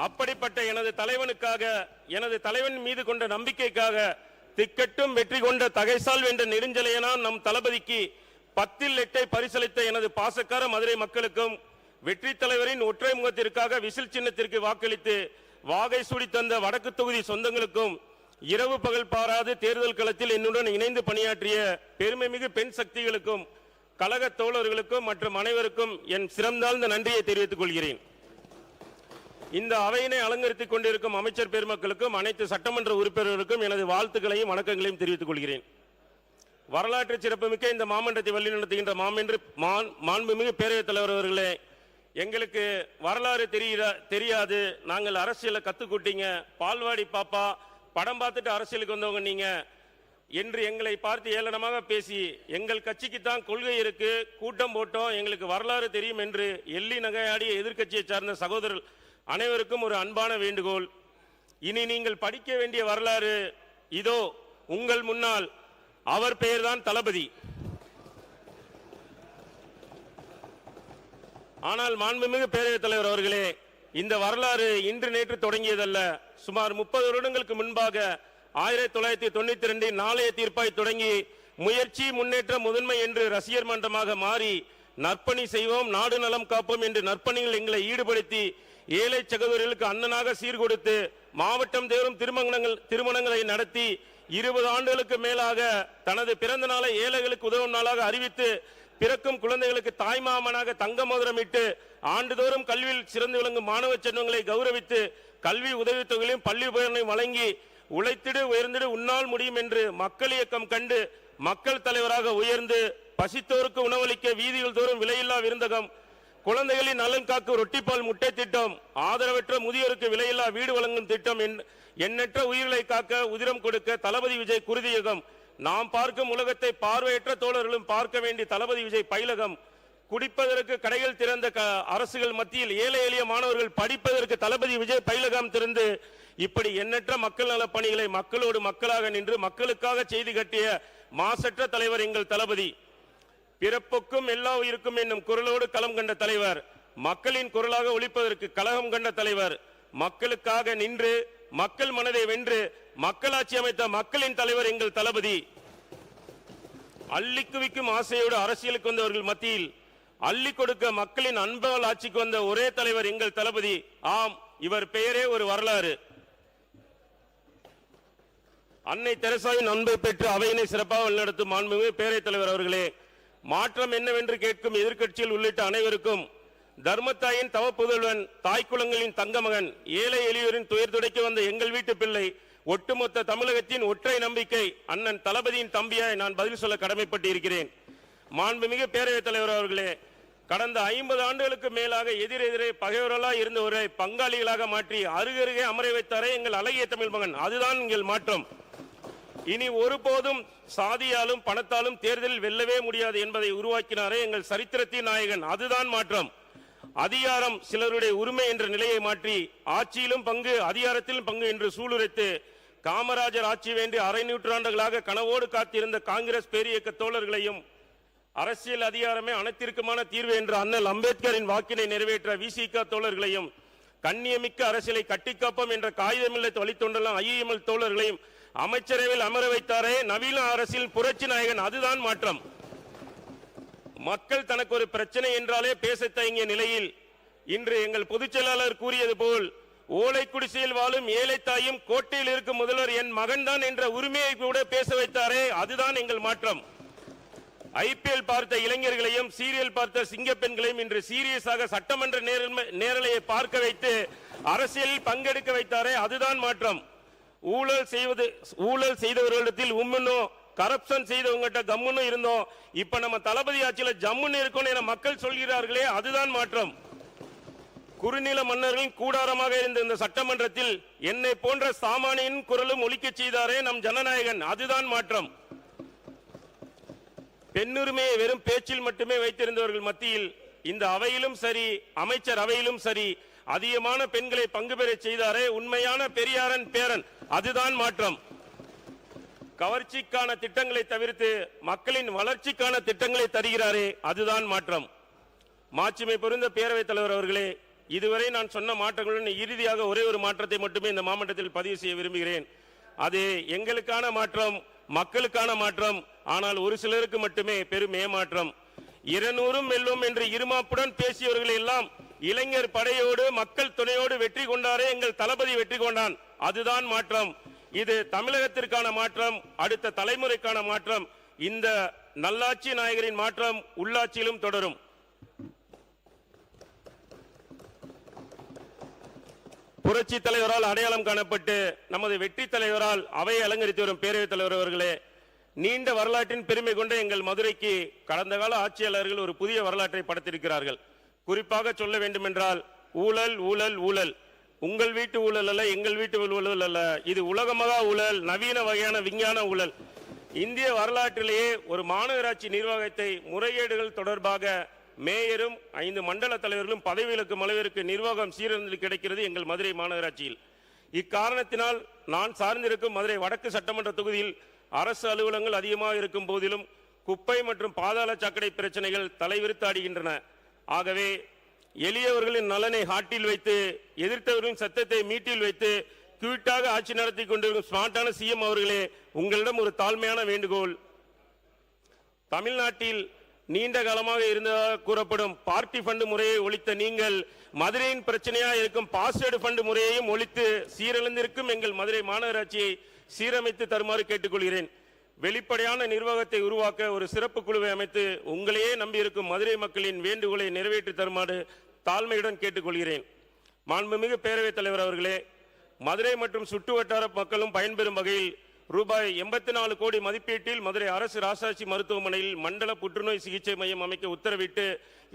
அப்படிப்பட்ட எனது தலைவனுக்காக, எனது தலைவன் மீது கொண்ட நம்பிக்கைக்காக திக்கட்டும் வெற்றி கொண்ட தகைசால் வென்ற நெடுஞ்செழியனாம் நம் தளபதிக்கு 10 8 பரிசளித்த எனது பாசக்கார மதுரை மக்களுக்கும் வெற்றி தலைவரின் ஒற்றை முகத்திற்காக விசில் சின்னத்திற்கு வாக்களித்து வாகை சூடி தந்த வடக்கு தொகுதி சொந்தங்களுக்கும் இரவு பகல் பாராது தேர்தல் களத்தில் என்னுடன் இணைந்து பணியாற்றிய பெருமைமிகு பெண் சக்திகளுக்கும் கழக தோழர்களுக்கும் மற்றும் அனைவருக்கும் என் சிறந்தாழ்ந்த நன்றியை தெரிவித்துக் கொள்கிறேன். இந்த அவையினை அலங்கரித்துக் கொண்டிருக்கும் அமைச்சர் பெருமக்களுக்கும் அனைத்து சட்டமன்ற உறுப்பினர்களுக்கும் எனது வாழ்த்துக்களையும் வணக்கங்களையும் தெரிவித்துக் கொள்கிறேன். வரலாற்று சிறப்புமிக்க இந்த மாமன்றத்தை வழிநடத்துகின்ற மாண்புமிகு பேரவைத் தலைவர் அவர்களே, எங்களுக்கு வரலாறு தெரியாது, நாங்கள் அரசியலை கத்துக்கூட்டீங்க, பால்வாடி பாப்பா படம் பார்த்துட்டு அரசியலுக்கு வந்தவங்க நீங்க என்று எங்களை பார்த்து ஏளனமாக பேசி எங்கள் கட்சிக்கு தான் கொள்கை இருக்கு, கூட்டம் போட்டோம், எங்களுக்கு வரலாறு தெரியும் என்று எள்ளி நகையாடிய எதிர்க்கட்சியை சார்ந்த சகோதரர் அனைவருக்கும் ஒரு அன்பான வேண்டுகோள். இனி நீங்கள் படிக்க வேண்டிய வரலாறு இதோ உங்கள் முன்னால். அவர் பெயர்தான் தளபதி. ஆனால் மாண்புமிகு பேரவைத் தலைவர் அவர்களே, இந்த வரலாறு இன்று நேற்று தொடங்கியதல்ல. சுமார் 30 வருடங்களுக்கு முன்பாக 1992 நாளைய தீர்ப்பாய் தொடங்கி முயற்சி முன்னேற்ற முதன்மை என்று ரசிகர் மன்றமாக மாறி நற்பணி செய்வோம் நாடு நலம் காப்போம் என்று நற்பணிகள் எங்களை ஈடுபடுத்தி ஏழை சகோதரர்களுக்கு அண்ணனாக சீர்கொடுத்து மாவட்டம் தேரும் திருமணங்களை நடத்தி 20 ஆண்டுகளுக்கு மேலாக தனது பிறந்த நாளை ஏழைகளுக்கு உதவும் நாளாக அறிவித்து பிறக்கும் குழந்தைகளுக்கு தாய்மாமனாக தங்க மோதிரமிட்டு ஆண்டுதோறும் கல்வியில் சிறந்து விளங்கும் மாணவ செல்வங்களை கௌரவித்து கல்வி உதவித்தொகைகளையும் பள்ளி உபகரணங்களையும் வழங்கி உழைத்திடு உயர்ந்திடு உன்னால் முடியும் என்று மக்கள் இயக்கம் கண்டு மக்கள் தலைவராக உயர்ந்து பசித்தோருக்கு உணவளிக்க வீதிகள் தோறும் விலையில்லா விருந்தகம், குழந்தைகளின் நலன் காக்கும் ரொட்டிப்பால் முட்டை திட்டம், ஆதரவற்ற முதியோருக்கு விலையில்லா வீடு வழங்கும் திட்டம், எண்ணற்ற உயிர்களை காக்க உதிரம் கொடுக்க தளபதி விஜய் குருதியகம், நாம் பார்க்கும் உலகத்தை பார்வையற்ற தோழர்களும் பார்க்க வேண்டிய தளபதி விஜய் பயிலகம், குடிப்பதற்கு கடைகள் திறந்த அரசுகள் மத்தியில் ஏழை எளிய மாணவர்கள் படிப்பதற்கு தளபதி விஜய் பயிலகம் திறந்து இப்படி எண்ணற்ற மக்கள் நல பணிகளை மக்களோடு மக்களாக நின்று மக்களுக்காக செய்தி கட்டிய மாசற்ற தலைவர் எங்கள் தளபதி. பிறப்புக்கும் எல்லா உயிருக்கும் என்னும் குரலோடு களம் கண்ட தலைவர், மக்களின் குரலாக ஒலிப்பதற்கு கலகம் கண்ட தலைவர், மக்களுக்காக நின்று மக்கள் மனதை வென்று மக்களாட்சி அமைத்த மக்களின் தலைவர் எங்கள் தளபதி. அள்ளி குவிக்கும் ஆசையோடு அரசியலுக்கு வந்தவர்கள் மத்தியில் அள்ளி கொடுக்க மக்களின் அன்பால் ஆட்சிக்கு வந்த ஒரே தலைவர் எங்கள் தளபதி. ஆம், இவர் பெயரே ஒரு வரலாறு. அன்னை தெரசாவின் அன்பை பெற்று அவையினை சிறப்பாக வழிநடத்தும் மாண்புமிகு பேரவைத் தலைவர் அவர்களே, மாற்றம் என்னவென்று கேட்கும் எதிர்க்கட்சியில் உள்ளிட்ட அனைவருக்கும் தர்மத்தாயின் தவப்புதல்வன், தாய்க்குளங்களின் தங்கமகன், ஏழை எளியோரின் துயர் துடைக்க வந்த எங்கள் வீட்டு பிள்ளை, ஒட்டுமொத்த தமிழகத்தின் ஒற்றை நம்பிக்கை அண்ணன் தளபதியின் தம்பியாய் நான் பதில் சொல்ல கடமைப்பட்டு இருக்கிறேன். மாண்புமிகு பேரவைத் தலைவர் அவர்களே, கடந்த 50 ஆண்டுகளுக்கு மேலாக எதிரெதிரே பகைவர்களாக இருந்தவரை பங்காளிகளாக மாற்றி அருகருகே அமர வைத்தாரே எங்கள் அழகிய தமிழ் மகன். அதுதான் எங்கள் மாற்றம். இனி ஒருபோதும் சாதியாலும் பணத்தாலும் தேர்தலில் வெல்லவே முடியாது என்பதை உருவாக்கினாரே எங்கள் சரித்திரத்தின் நாயகன். அதுதான் மாற்றம். அதிகாரம் சிலருடைய உரிமை என்ற நிலையை மாற்றி ஆட்சியிலும் பங்கு அதிகாரத்திலும் பங்கு என்று சூளுரைத்து காமராஜர் ஆட்சி வேண்டி அரை நூற்றாண்டுகளாக கனவோடு காத்திருந்த காங்கிரஸ் பேரியக்க தோழர்களையும் அரசியல் அதிகாரமே அனைத்திற்குமான தீர்வு என்ற அண்ணல் அம்பேத்கரின் வாக்கினை நிறைவேற்ற விசிக தோழர்களையும் கண்ணியமிக்க அரசியலை கட்டிக்காப்போம் என்ற காகிதமில்லை வழித்தொண்டெல்லாம் ஐஎம்எல் தோழர்களையும் அமைச்சரவையில் அமர வைத்தாரே நவீன அரசியல் புரட்சி நாயகன். அதுதான் மாற்றம். மக்கள் தனக்கு ஒரு பிரச்சனை என்றாலே பேச தயங்கிய நிலையில் இன்று எங்கள் பொதுச் செயலாளர் கூறியது போல் ஓலை குடிசையில் வாழும் ஏழை தாயும் கோட்டையில் இருக்கும் முதல்வர் என் மகன்தான் என்ற உரிமையை கூட பேச வைத்தாரே, அதுதான் எங்கள் மாற்றம். ஐபிஎல் பார்த்த இளைஞர்களையும் சீரியல் பார்த்த சிங்க பெண்களையும் இன்று சீரியஸாக சட்டமன்ற நேரலையை பார்க்க வைத்து அரசியலில் பங்கெடுக்க வைத்தாரே, அதுதான் மாற்றம். ஊழல் செய்தவர்களிடத்தில் உம்முன்னோ கரப்ஷன் செய்தவங்கிட்ட கம்முன்னு இருந்தோம், இப்ப நம்ம தளபதி ஆட்சியில ஜம்முன்னு இருக்கோம் என மக்கள் சொல்கிறார்களே, அதுதான் மாற்றம். குறுநில மன்னர்களின் கூடாரமாக இருந்த இந்த சட்டமன்றத்தில் என்னை போன்ற சாமானியின் குரலும் ஒலிக்க செய்தாரே நம் ஜனநாயகன். அதுதான் மாற்றம். பெண்ணுரிமையை வெறும் பேச்சில் மட்டுமே வைத்திருந்தவர்கள் மத்தியில் இந்த அவையிலும் சரி அமைச்சர் அவையிலும் சரி அதிகமான பெண்களை பங்கு பெற செய்தாரே உண்மையான பெரியாரன் பேரன். அதுதான் மாற்றம். கவர்ச்சிக்கான திட்டங்களை தவிர்த்து மக்களின் வளர்ச்சிக்கான திட்டங்களை தருகிறாரே, அதுதான் மாற்றம். மாட்சிமை பொருந்த பேரவைத் தலைவர் அவர்களே, இதுவரை நான் சொன்ன மாற்றங்களுடன் இறுதியாக ஒரே ஒரு மாற்றத்தை மட்டுமே இந்த மாவட்டத்தில் பதிவு செய்ய விரும்புகிறேன். அது எங்களுக்கான மாற்றம், மக்களுக்கான மாற்றம். ஆனால் ஒரு சிலருக்கு மட்டுமே பெரும் ஏமாற்றம். 200 வெல்லும் என்று இருமாப்புடன் பேசியவர்கள் எல்லாம் இளைஞர் படையோடு மக்கள் துணையோடு வெற்றி கொண்டாரே எங்கள் தளபதி வெற்றி கொண்டான். அதுதான் மாற்றம். இது தமிழகத்திற்கான மாற்றம், அடுத்த தலைமுறைக்கான மாற்றம். இந்த நல்லாட்சி நாயகரின் மாற்றம் உள்ளாட்சியிலும் தொடரும். புரட்சி தலைவரால் அடையாளம் காணப்பட்டு நமது வெற்றி தலைவரால் அவையை அலங்கரித்து வரும் பேரவைத் தலைவர் அவர்களே, நீண்ட வரலாற்றின் பெருமை கொண்ட எங்கள் மதுரைக்கு கடந்த கால ஆட்சியாளர்கள் ஒரு புதிய வரலாற்றை படைத்திருக்கிறார்கள். குறிப்பாக சொல்ல வேண்டும் என்றால் ஊழல் ஊழல் ஊழல். உங்கள் வீட்டு ஊழல் அல்ல, எங்கள் வீட்டு ஊழல் அல்ல, இது உலகமகா ஊழல், நவீன வகையான விஞ்ஞான ஊழல். இந்திய வரலாற்றிலேயே ஒரு மாநகராட்சி நிர்வாகத்தை முறைகேடுகள் தொடர்பாக மேயரும் 5 மண்டல தலைவர்களும் பதவி விலக்கும் அளவிற்கு நிர்வாகம் சீரழிந்து கிடைக்கிறது எங்கள் மதுரை மாநகராட்சியில். இக்காரணத்தினால் நான் சார்ந்திருக்கும் மதுரை வடக்கு சட்டமன்ற தொகுதியில் அரசு அலுவலகங்கள் அதிகமாக இருக்கும் போதிலும் குப்பை மற்றும் பாதாள சாக்கடை பிரச்சனைகள் தலைவிரித்தாடுகின்றன. ஆகவே எளியவர்களின் நலனை ஹாட்டில் வைத்து எதிர்த்தவர்களின் சத்தத்தை மீட்டில் வைத்து குவிட்டாக ஆட்சி நடத்தி கொண்டிருக்கும் ஸ்மார்ட்டான சிஎம் அவர்களே, உங்களிடம் ஒரு தாழ்மையான வேண்டுகோள். தமிழ்நாட்டில் நீண்ட காலமாக இருந்ததாக கூறப்படும் பார்ட்டி ஃபண்டு முறையை ஒழித்த நீங்கள் மதுரையின் பிரச்சனையாக இருக்கும் பாஸ்வேர்டு ஃபண்டு முறையையும் ஒழித்து சீரழிந்திருக்கும் எங்கள் மதுரை மாநகராட்சியை சீரமைத்து தருமாறு கேட்டுக்கொள்கிறேன். வெளிப்படையான நிர்வாகத்தை உருவாக்க ஒரு சிறப்பு குழுவை அமைத்து உங்களையே நம்பியிருக்கும் மதுரை மக்களின் வேண்டுகோளை நிறைவேற்றி தருமாறு தாழ்மையுடன் கேட்டுக்கொள்கிறேன். மாண்புமிகு பேரவைத் தலைவர் அவர்களே, மதுரை மற்றும் சுற்று வட்டார மக்களும் பயன்பெறும் வகையில் ரூபாய் 84 கோடி மதிப்பீட்டில் மதுரை அரசு ராசாட்சி மருத்துவமனையில் மண்டல புற்றுநோய் சிகிச்சை மையம் அமைக்க உத்தரவிட்டு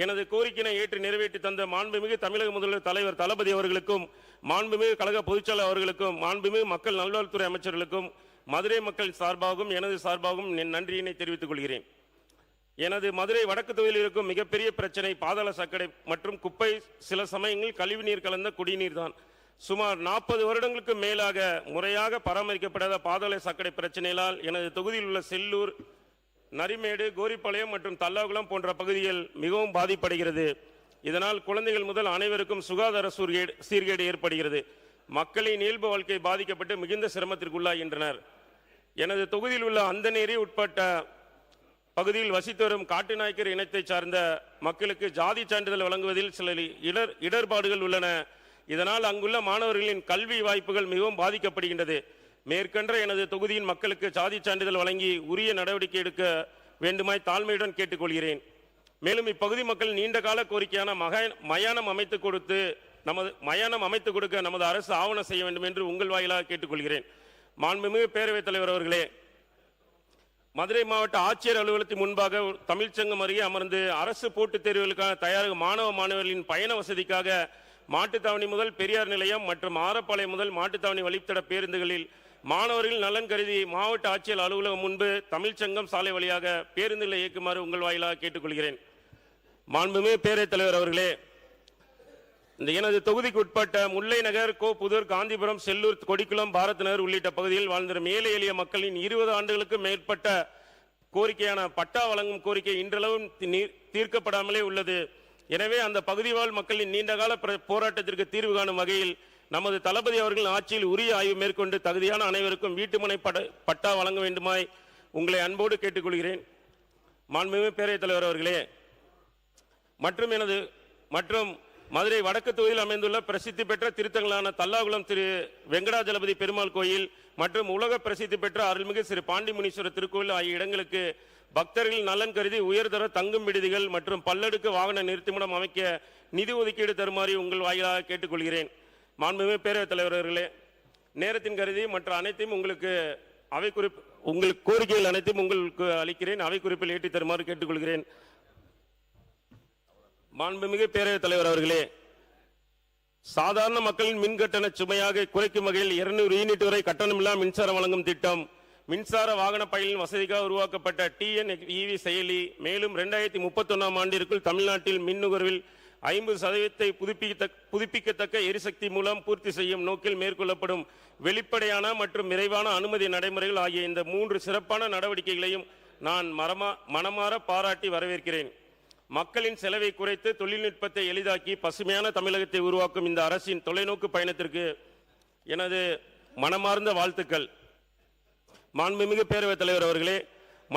எனது கோரிக்கையை ஏற்று நிறைவேற்றி தந்த மாண்புமிகு தமிழக முதல்வர் தலைவர் தளபதி அவர்களுக்கும், மாண்புமிகு கழக பொதுச்செயலாளர் அவர்களுக்கும், மாண்புமிகு மக்கள் நல்வாழ்வுத்துறை அமைச்சர்களுக்கும் மதுரை மக்கள் சார்பாகவும் எனது சார்பாகவும் நன்றியினை தெரிவித்துக் கொள்கிறேன். எனது மதுரை வடக்கு தொகுதியில் இருக்கும் மிகப்பெரிய பிரச்சனை பாதாள சாக்கடை மற்றும் குப்பை, சில சமயங்களில் கழிவுநீர் கலந்த குடிநீர் தான். சுமார் 40 வருடங்களுக்கு மேலாக முறையாக பராமரிக்கப்படாத பாதாள சாக்கடை பிரச்சனையால் எனது தொகுதியில் உள்ள செல்லூர், நரிமேடு, கோரிப்பாளையம் மற்றும் தல்லாகுளம் போன்ற பகுதிகள் மிகவும் பாதிப்படைகிறது. இதனால் குழந்தைகள் முதல் அனைவருக்கும் சுகாதார சீர்கேடு ஏற்படுகிறது. மக்களின் இயல்பு வாழ்க்கை பாதிக்கப்பட்டு மிகுந்த சிரமத்திற்கு உள்ளாகின்றனர். எனது தொகுதியில் உள்ள அந்தநேரி உட்பட்ட பகுதியில் வசித்து வரும் காட்டுநாயக்கர் இனத்தை சார்ந்த மக்களுக்கு ஜாதி சான்றிதழ் வழங்குவதில் சில இடர்பாடுகள் உள்ளன. இதனால் அங்குள்ள மாணவர்களின் கல்வி வாய்ப்புகள் மிகவும் பாதிக்கப்படுகின்றது. மேற்கண்ட எனது தொகுதியின் மக்களுக்கு ஜாதி சான்றிதழ் வழங்கி உரிய நடவடிக்கை எடுக்க வேண்டுமாய் தாழ்மையுடன் கேட்டுக்கொள்கிறேன். மேலும் இப்பகுதி மக்கள் நீண்ட கால கோரிக்கையான மயானம் அமைத்து கொடுக்க நமது அரசு ஆவணம் செய்ய வேண்டும் என்று உங்கள் வாயிலாக கேட்டுக்கொள்கிறேன். மாண்புமிகு பேரவைத் தலைவர் அவர்களே, மதுரை மாவட்ட ஆட்சியர் அலுவலகத்தின் முன்பாக தமிழ்ச்சங்கம் அருகே அமர்ந்து அரசு போட்டித் தேர்வுகளுக்கான தயாராகும் மாணவர்களின் பயண வசதிக்காக மாட்டுத்தாவணி முதல் பெரியார் நிலையம் மற்றும் ஆரப்பாளையம் முதல் மாட்டுத்தாவணி வழித்தட பேருந்துகளில் மாணவர்கள் நலன் கருதி மாவட்ட ஆட்சியர் அலுவலகம் முன்பு தமிழ்ச்சங்கம் சாலை வழியாக பேருந்துகளை இயக்குமாறு உங்கள் வாயிலாக கேட்டுக்கொள்கிறேன். மாண்புமிகு பேரவைத் தலைவர் அவர்களே, இந்த எனது தொகுதிக்கு உட்பட்ட முல்லை நகர், புதூர், காந்திபுரம், செல்லூர், கொடிக்குளம், பாரத் நகர் உள்ளிட்ட பகுதியில் வாழ்ந்த ஏழை எளிய மக்களின் 20 ஆண்டுகளுக்கு மேற்பட்ட கோரிக்கையான பட்டா வழங்கும் கோரிக்கை இன்றளவும் தீர்க்கப்படாமலே உள்ளது. எனவே அந்த பகுதி வாழ் மக்களின் நீண்டகால போராட்டத்திற்கு தீர்வு காணும் வகையில் நமது தளபதி அவர்கள் ஆட்சியில் உரிய ஆய்வு மேற்கொண்டு தகுதியான அனைவருக்கும் வீட்டுமனை பட்டா வழங்க வேண்டுமாய் உங்களை அன்போடு கேட்டுக்கொள்கிறேன். மாண்புமிகு பேரவைத் தலைவர் அவர்களே, மற்றும் மதுரை வடக்கு தொகுதியில் அமைந்துள்ள பிரசித்தி பெற்ற திருத்தங்களான தல்லாகுளம் திரு வெங்கடாஜலபதி பெருமாள் கோயில் மற்றும் உலக பிரசித்தி பெற்ற அருள்மிகு திரு பாண்டி முனீஸ்வரர் திருக்கோயில் ஆகிய இடங்களுக்கு பக்தர்கள் நலன் கருதி உயர்தர தங்கும் விடுதிகள் மற்றும் பல்லடுக்கு வாகன நிறுத்துமிடம் அமைக்க நிதி ஒதுக்கீடு தருமாறு உங்கள் வாயிலாக கேட்டுக்கொள்கிறேன். மாண்புமிகு பேரவைத் தலைவர் அவர்களே, நேரத்தின் கருதி மற்ற அனைத்தையும் உங்களுக்கு கோரிக்கைகள் அனைத்தையும் உங்களுக்கு அளிக்கிறேன். அவை குறிப்பில் ஏற்றி தருமாறு கேட்டுக்கொள்கிறேன். மாண்புமிகு பேரவைத் தலைவர் அவர்களே, சாதாரண மக்களின் மின் கட்டண சுமையாக குறைக்கும் வகையில் 200 யூனிட் வரை கட்டணமில்லா மின்சாரம் வழங்கும் திட்டம், மின்சார வாகன பயணிகளின் வசதிக்காக உருவாக்கப்பட்ட TNEV செயலி, மேலும் 2031ஆம் ஆண்டிற்குள் தமிழ்நாட்டில் மின் நுகர்வில் 50% புதுப்பிக்கத்தக்க எரிசக்தி மூலம் பூர்த்தி செய்யும் நோக்கில் மேற்கொள்ளப்படும் வெளிப்படையான மற்றும் விரைவான அனுமதி நடைமுறைகள் ஆகிய இந்த 3 சிறப்பான நடவடிக்கைகளையும் நான் மனமாற பாராட்டி வரவேற்கிறேன். மக்களின் செலவை குறைத்து தொழில்நுட்பத்தை எளிதாக்கி பசுமையான தமிழகத்தை உருவாக்கும் இந்த அரசின் தொலைநோக்கு பயணத்திற்கு எனது மனமார்ந்த வாழ்த்துக்கள். மாண்புமிகு பேரவைத் தலைவர் அவர்களே,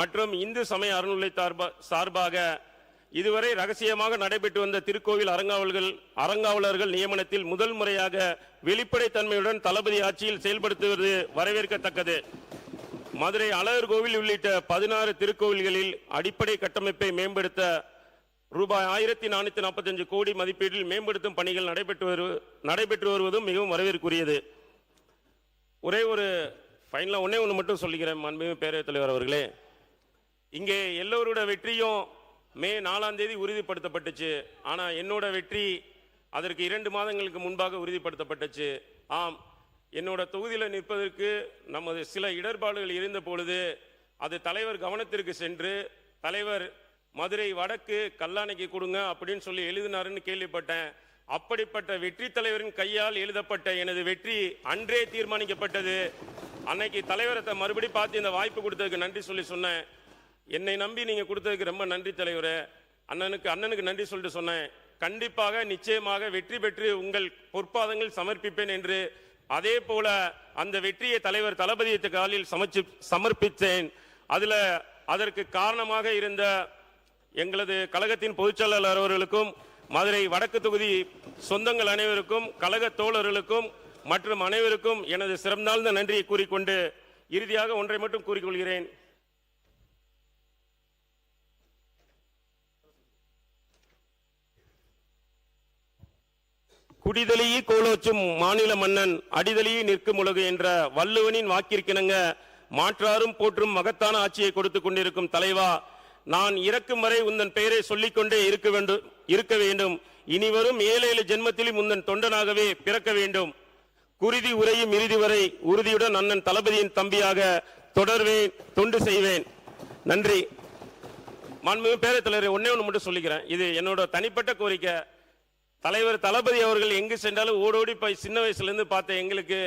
மற்றும் இந்து சமய அறநிலையத்துறை சார்பாக இதுவரை ரகசியமாக நடைபெற்று வந்த திருக்கோவில் அறங்காவலர்கள் நியமனத்தில் முதல் முறையாக வெளிப்படைத்தன்மையுடன் தளபதி ஆட்சியில் செயல்படுத்துவது வரவேற்கத்தக்கது. மதுரை அழகர் கோவில் உள்ளிட்ட 16 திருக்கோவில்களில் அடிப்படை கட்டமைப்பை மேம்படுத்த ரூபாய் 1445 கோடி மதிப்பீட்டில் மேம்படுத்தும் பணிகள் நடைபெற்று வருவதும் மிகவும் வரவேற்குரியது. ஒரே ஒன்று மட்டும் சொல்லிக்கிறேன். மாண்புமிகு பேரவைத் தலைவர் அவர்களே, இங்கே எல்லோரோட வெற்றியும் மே 4ஆம் தேதி உறுதிப்படுத்தப்பட்டுச்சு. ஆனா என்னோட வெற்றி அதற்கு 2 மாதங்களுக்கு முன்பாக உறுதிப்படுத்தப்பட்டுச்சு. ஆம், என்னோட தொகுதியில் நிற்பதற்கு நமது சில இடர்பாடுகள் இருந்த பொழுது அது தலைவர் கவனத்திற்கு சென்று தலைவர் மதுரை வடக்கு கல்லாணைக்கு கொடுங்க அப்படின்னு சொல்லி எழுதினாருன்னு கேள்விப்பட்டேன். அப்படிப்பட்ட வெற்றி தலைவரின் கையால் எழுதப்பட்ட எனது வெற்றி அன்றே தீர்மானிக்கப்பட்டது. அன்னைக்கு தலைவரை மறுபடி பார்த்து இந்த வாய்ப்பு கொடுத்ததுக்கு நன்றி சொன்னேன். என்னை நம்பி நீங்க கொடுத்ததுக்கு ரொம்ப நன்றி தலைவரே. அண்ணனுக்கு நன்றி சொல்லிட்டு சொன்னேன். கண்டிப்பாக நிச்சயமாக வெற்றி பெற்று உங்கள் பொற்பாதங்கள் சமர்ப்பிப்பேன் என்று. அதே போல அந்த வெற்றியை தலைவர் தளபதி காலில் சமர்ப்பித்தேன். அதற்கு காரணமாக இருந்த எங்களது கழகத்தின் பொதுச்செயலாளர் அவர்களுக்கும் மதுரை வடக்கு தொகுதி சொந்தங்கள் அனைவருக்கும் கழக தோழர்களுக்கும் மற்றும் அனைவருக்கும் எனது சிறந்தாழ்ந்த நன்றியை கூறிக்கொண்டு இறுதியாக ஒன்றை மட்டும் கூறிக்கொள்கிறேன். குடிதலியி கோலோச்சும் மாநில மன்னன் அடிதலியி நிற்கும் உலகு என்ற வள்ளுவனின் வாக்கிற்கிணங்க மாற்றாரும் போற்றும் மகத்தான ஆட்சியை கொடுத்து கொண்டிருக்கும் தலைவா, நான் இறக்கும் வரை உந்தன் பெயரை சொல்லிக்கொண்டே இருக்க வேண்டும். இனிவரும் 7 ஜென்மத்திலும் உந்தன் தொண்டனாகவே பிறக்க வேண்டும். குருதி உரையும் இறுதி வரை உறுதியுடன் அண்ணன் தளபதியின் தம்பியாக தொடர்வேன், தொண்டு செய்வேன். நன்றி. மாண்புமிகு பேரவைத் தலைவர், ஒன்னே ஒன்று மட்டும் சொல்லிக்கிறேன். இது என்னோட தனிப்பட்ட கோரிக்கை. தலைவர் தளபதி அவர்கள் எங்கு சென்றாலும் ஓடோடி போய் சின்ன வயசுல இருந்து பார்த்த எங்களுக்கு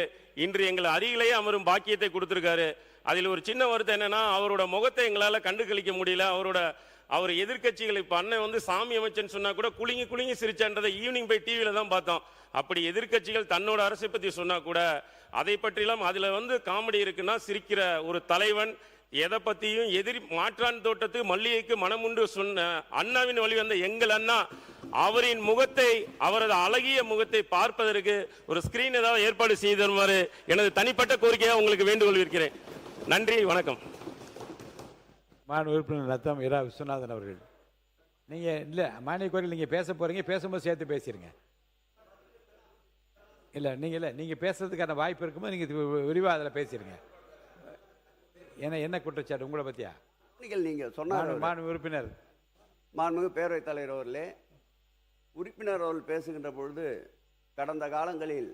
இன்று எங்களை அருகிலேயே அமரும் பாக்கியத்தை கொடுத்திருக்காரு. அதில் ஒரு சின்ன வருத்தம் என்னன்னா, அவரோட முகத்தை எங்களால கண்டு கழிக்க முடியல. அவர் எதிர்கட்சிகள் இப்ப அண்ணன் சாமி அமைச்சன் சொன்னா கூட குலுங்கி சிரிச்சன்றதை ஈவினிங் போய் டிவியில தான் பார்த்தோம். அப்படி எதிர்கட்சிகள் தன்னோட அரசை பத்தி சொன்னா கூட அதை பற்றிலாம் அதுல காமெடி இருக்குன்னா சிரிக்கிற ஒரு தலைவன் எதை பத்தியும் எதிரி மாற்றான் தோட்டத்து மல்லிகைக்கு மனமுண்டு சொன்ன அண்ணாவின் வழி வந்த எங்கள் அண்ணா அவரின் முகத்தை, அவரது அழகிய முகத்தை பார்ப்பதற்கு ஒரு ஸ்கிரீன் ஏதாவது ஏற்பாடு செய்து தருமாறு எனது தனிப்பட்ட கோரிக்கையாக உங்களுக்கு வேண்டுகோள் இருக்கிறேன். நன்றி, வணக்கம். மாநில உறுப்பினர் ரத்தம் இரா விஸ்வநாதன் அவர்கள், நீங்கள் இல்லை மானிய கோரிக்கை நீங்கள் பேச போகிறீங்க, பேசும்போது சேர்த்து பேசிடுங்க. நீங்கள் பேசுறதுக்கான வாய்ப்பு இருக்கும்போது நீங்கள் விரிவாக அதில் பேசிடுங்க. ஏன்னா என்ன குற்றச்சாட்டு உங்களை பற்றியா? நீங்கள் சொன்னார் மாநில உறுப்பினர் மாண்புமிகு பேரவைத் தலைவர் அவர்களே, உறுப்பினர் அவர்கள் பேசுகின்ற பொழுது கடந்த காலங்களில்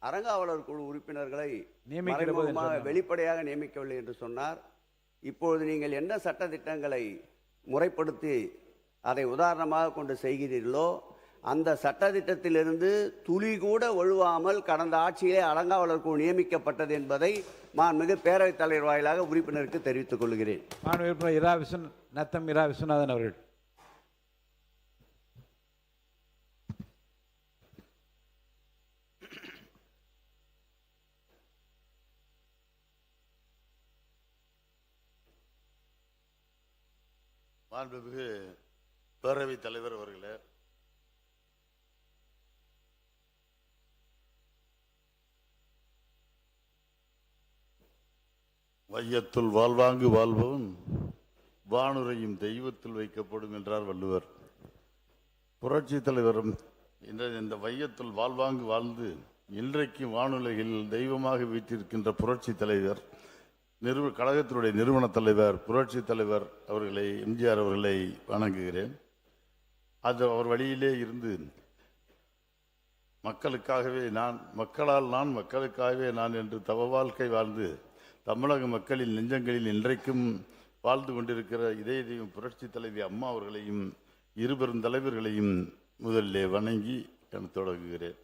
அறங்காவலர் குழு உறுப்பினர்களை வெளிப்படையாக நியமிக்கவில்லை என்று சொன்னார். இப்பொழுது நீங்கள் என்ன சட்ட திட்டங்களை முறைப்படுத்தி அதை உதாரணமாக கொண்டு செய்கிறீர்களோ அந்த சட்டத்திட்டத்திலிருந்து துளி கூட ஒழுவாமல் கடந்த ஆட்சியிலே அறங்காவலர் குழு நியமிக்கப்பட்டது என்பதை மாண்புமிகு பேரவைத் தலைவர் வாயிலாக உறுப்பினருக்கு தெரிவித்துக் கொள்கிறேன். மாண்புமிகு உறுப்பினர் நத்தம் இரா விஸ்வநாதன் அவர்கள். மாண்புமிகு பேரவைத் தலைவர் அவர்களே, வையத்துள் வாழ்வாங்கு வாழ்பவன் வானுரையும் தெய்வத்தில் வைக்கப்படும் என்றார் வள்ளுவர். புரட்சி தலைவரும் இந்த வையத்துள் வாழ்வாங்கு வாழ்ந்து இன்றைக்கு வானுலகில் தெய்வமாக வீற்றிருக்கின்ற புரட்சி தலைவர் கழகத்தினுடைய நிறுவன தலைவர் புரட்சி தலைவர் அவர்களை, எம்ஜிஆர் அவர்களை வணங்குகிறேன். அது அவர் வழியிலே இருந்து மக்களுக்காகவே நான், மக்களால் நான், மக்களுக்காகவே நான் என்று தவ வாழ்க்கை வாழ்ந்து தமிழக மக்களின் நெஞ்சங்களில் இன்றைக்கும் வாழ்ந்து கொண்டிருக்கிற இதய தெய்வம் புரட்சி தலைவி அம்மா அவர்களையும் இருபெரும் தலைவர்களையும் முதலிலே வணங்கி தொடங்குகிறேன்.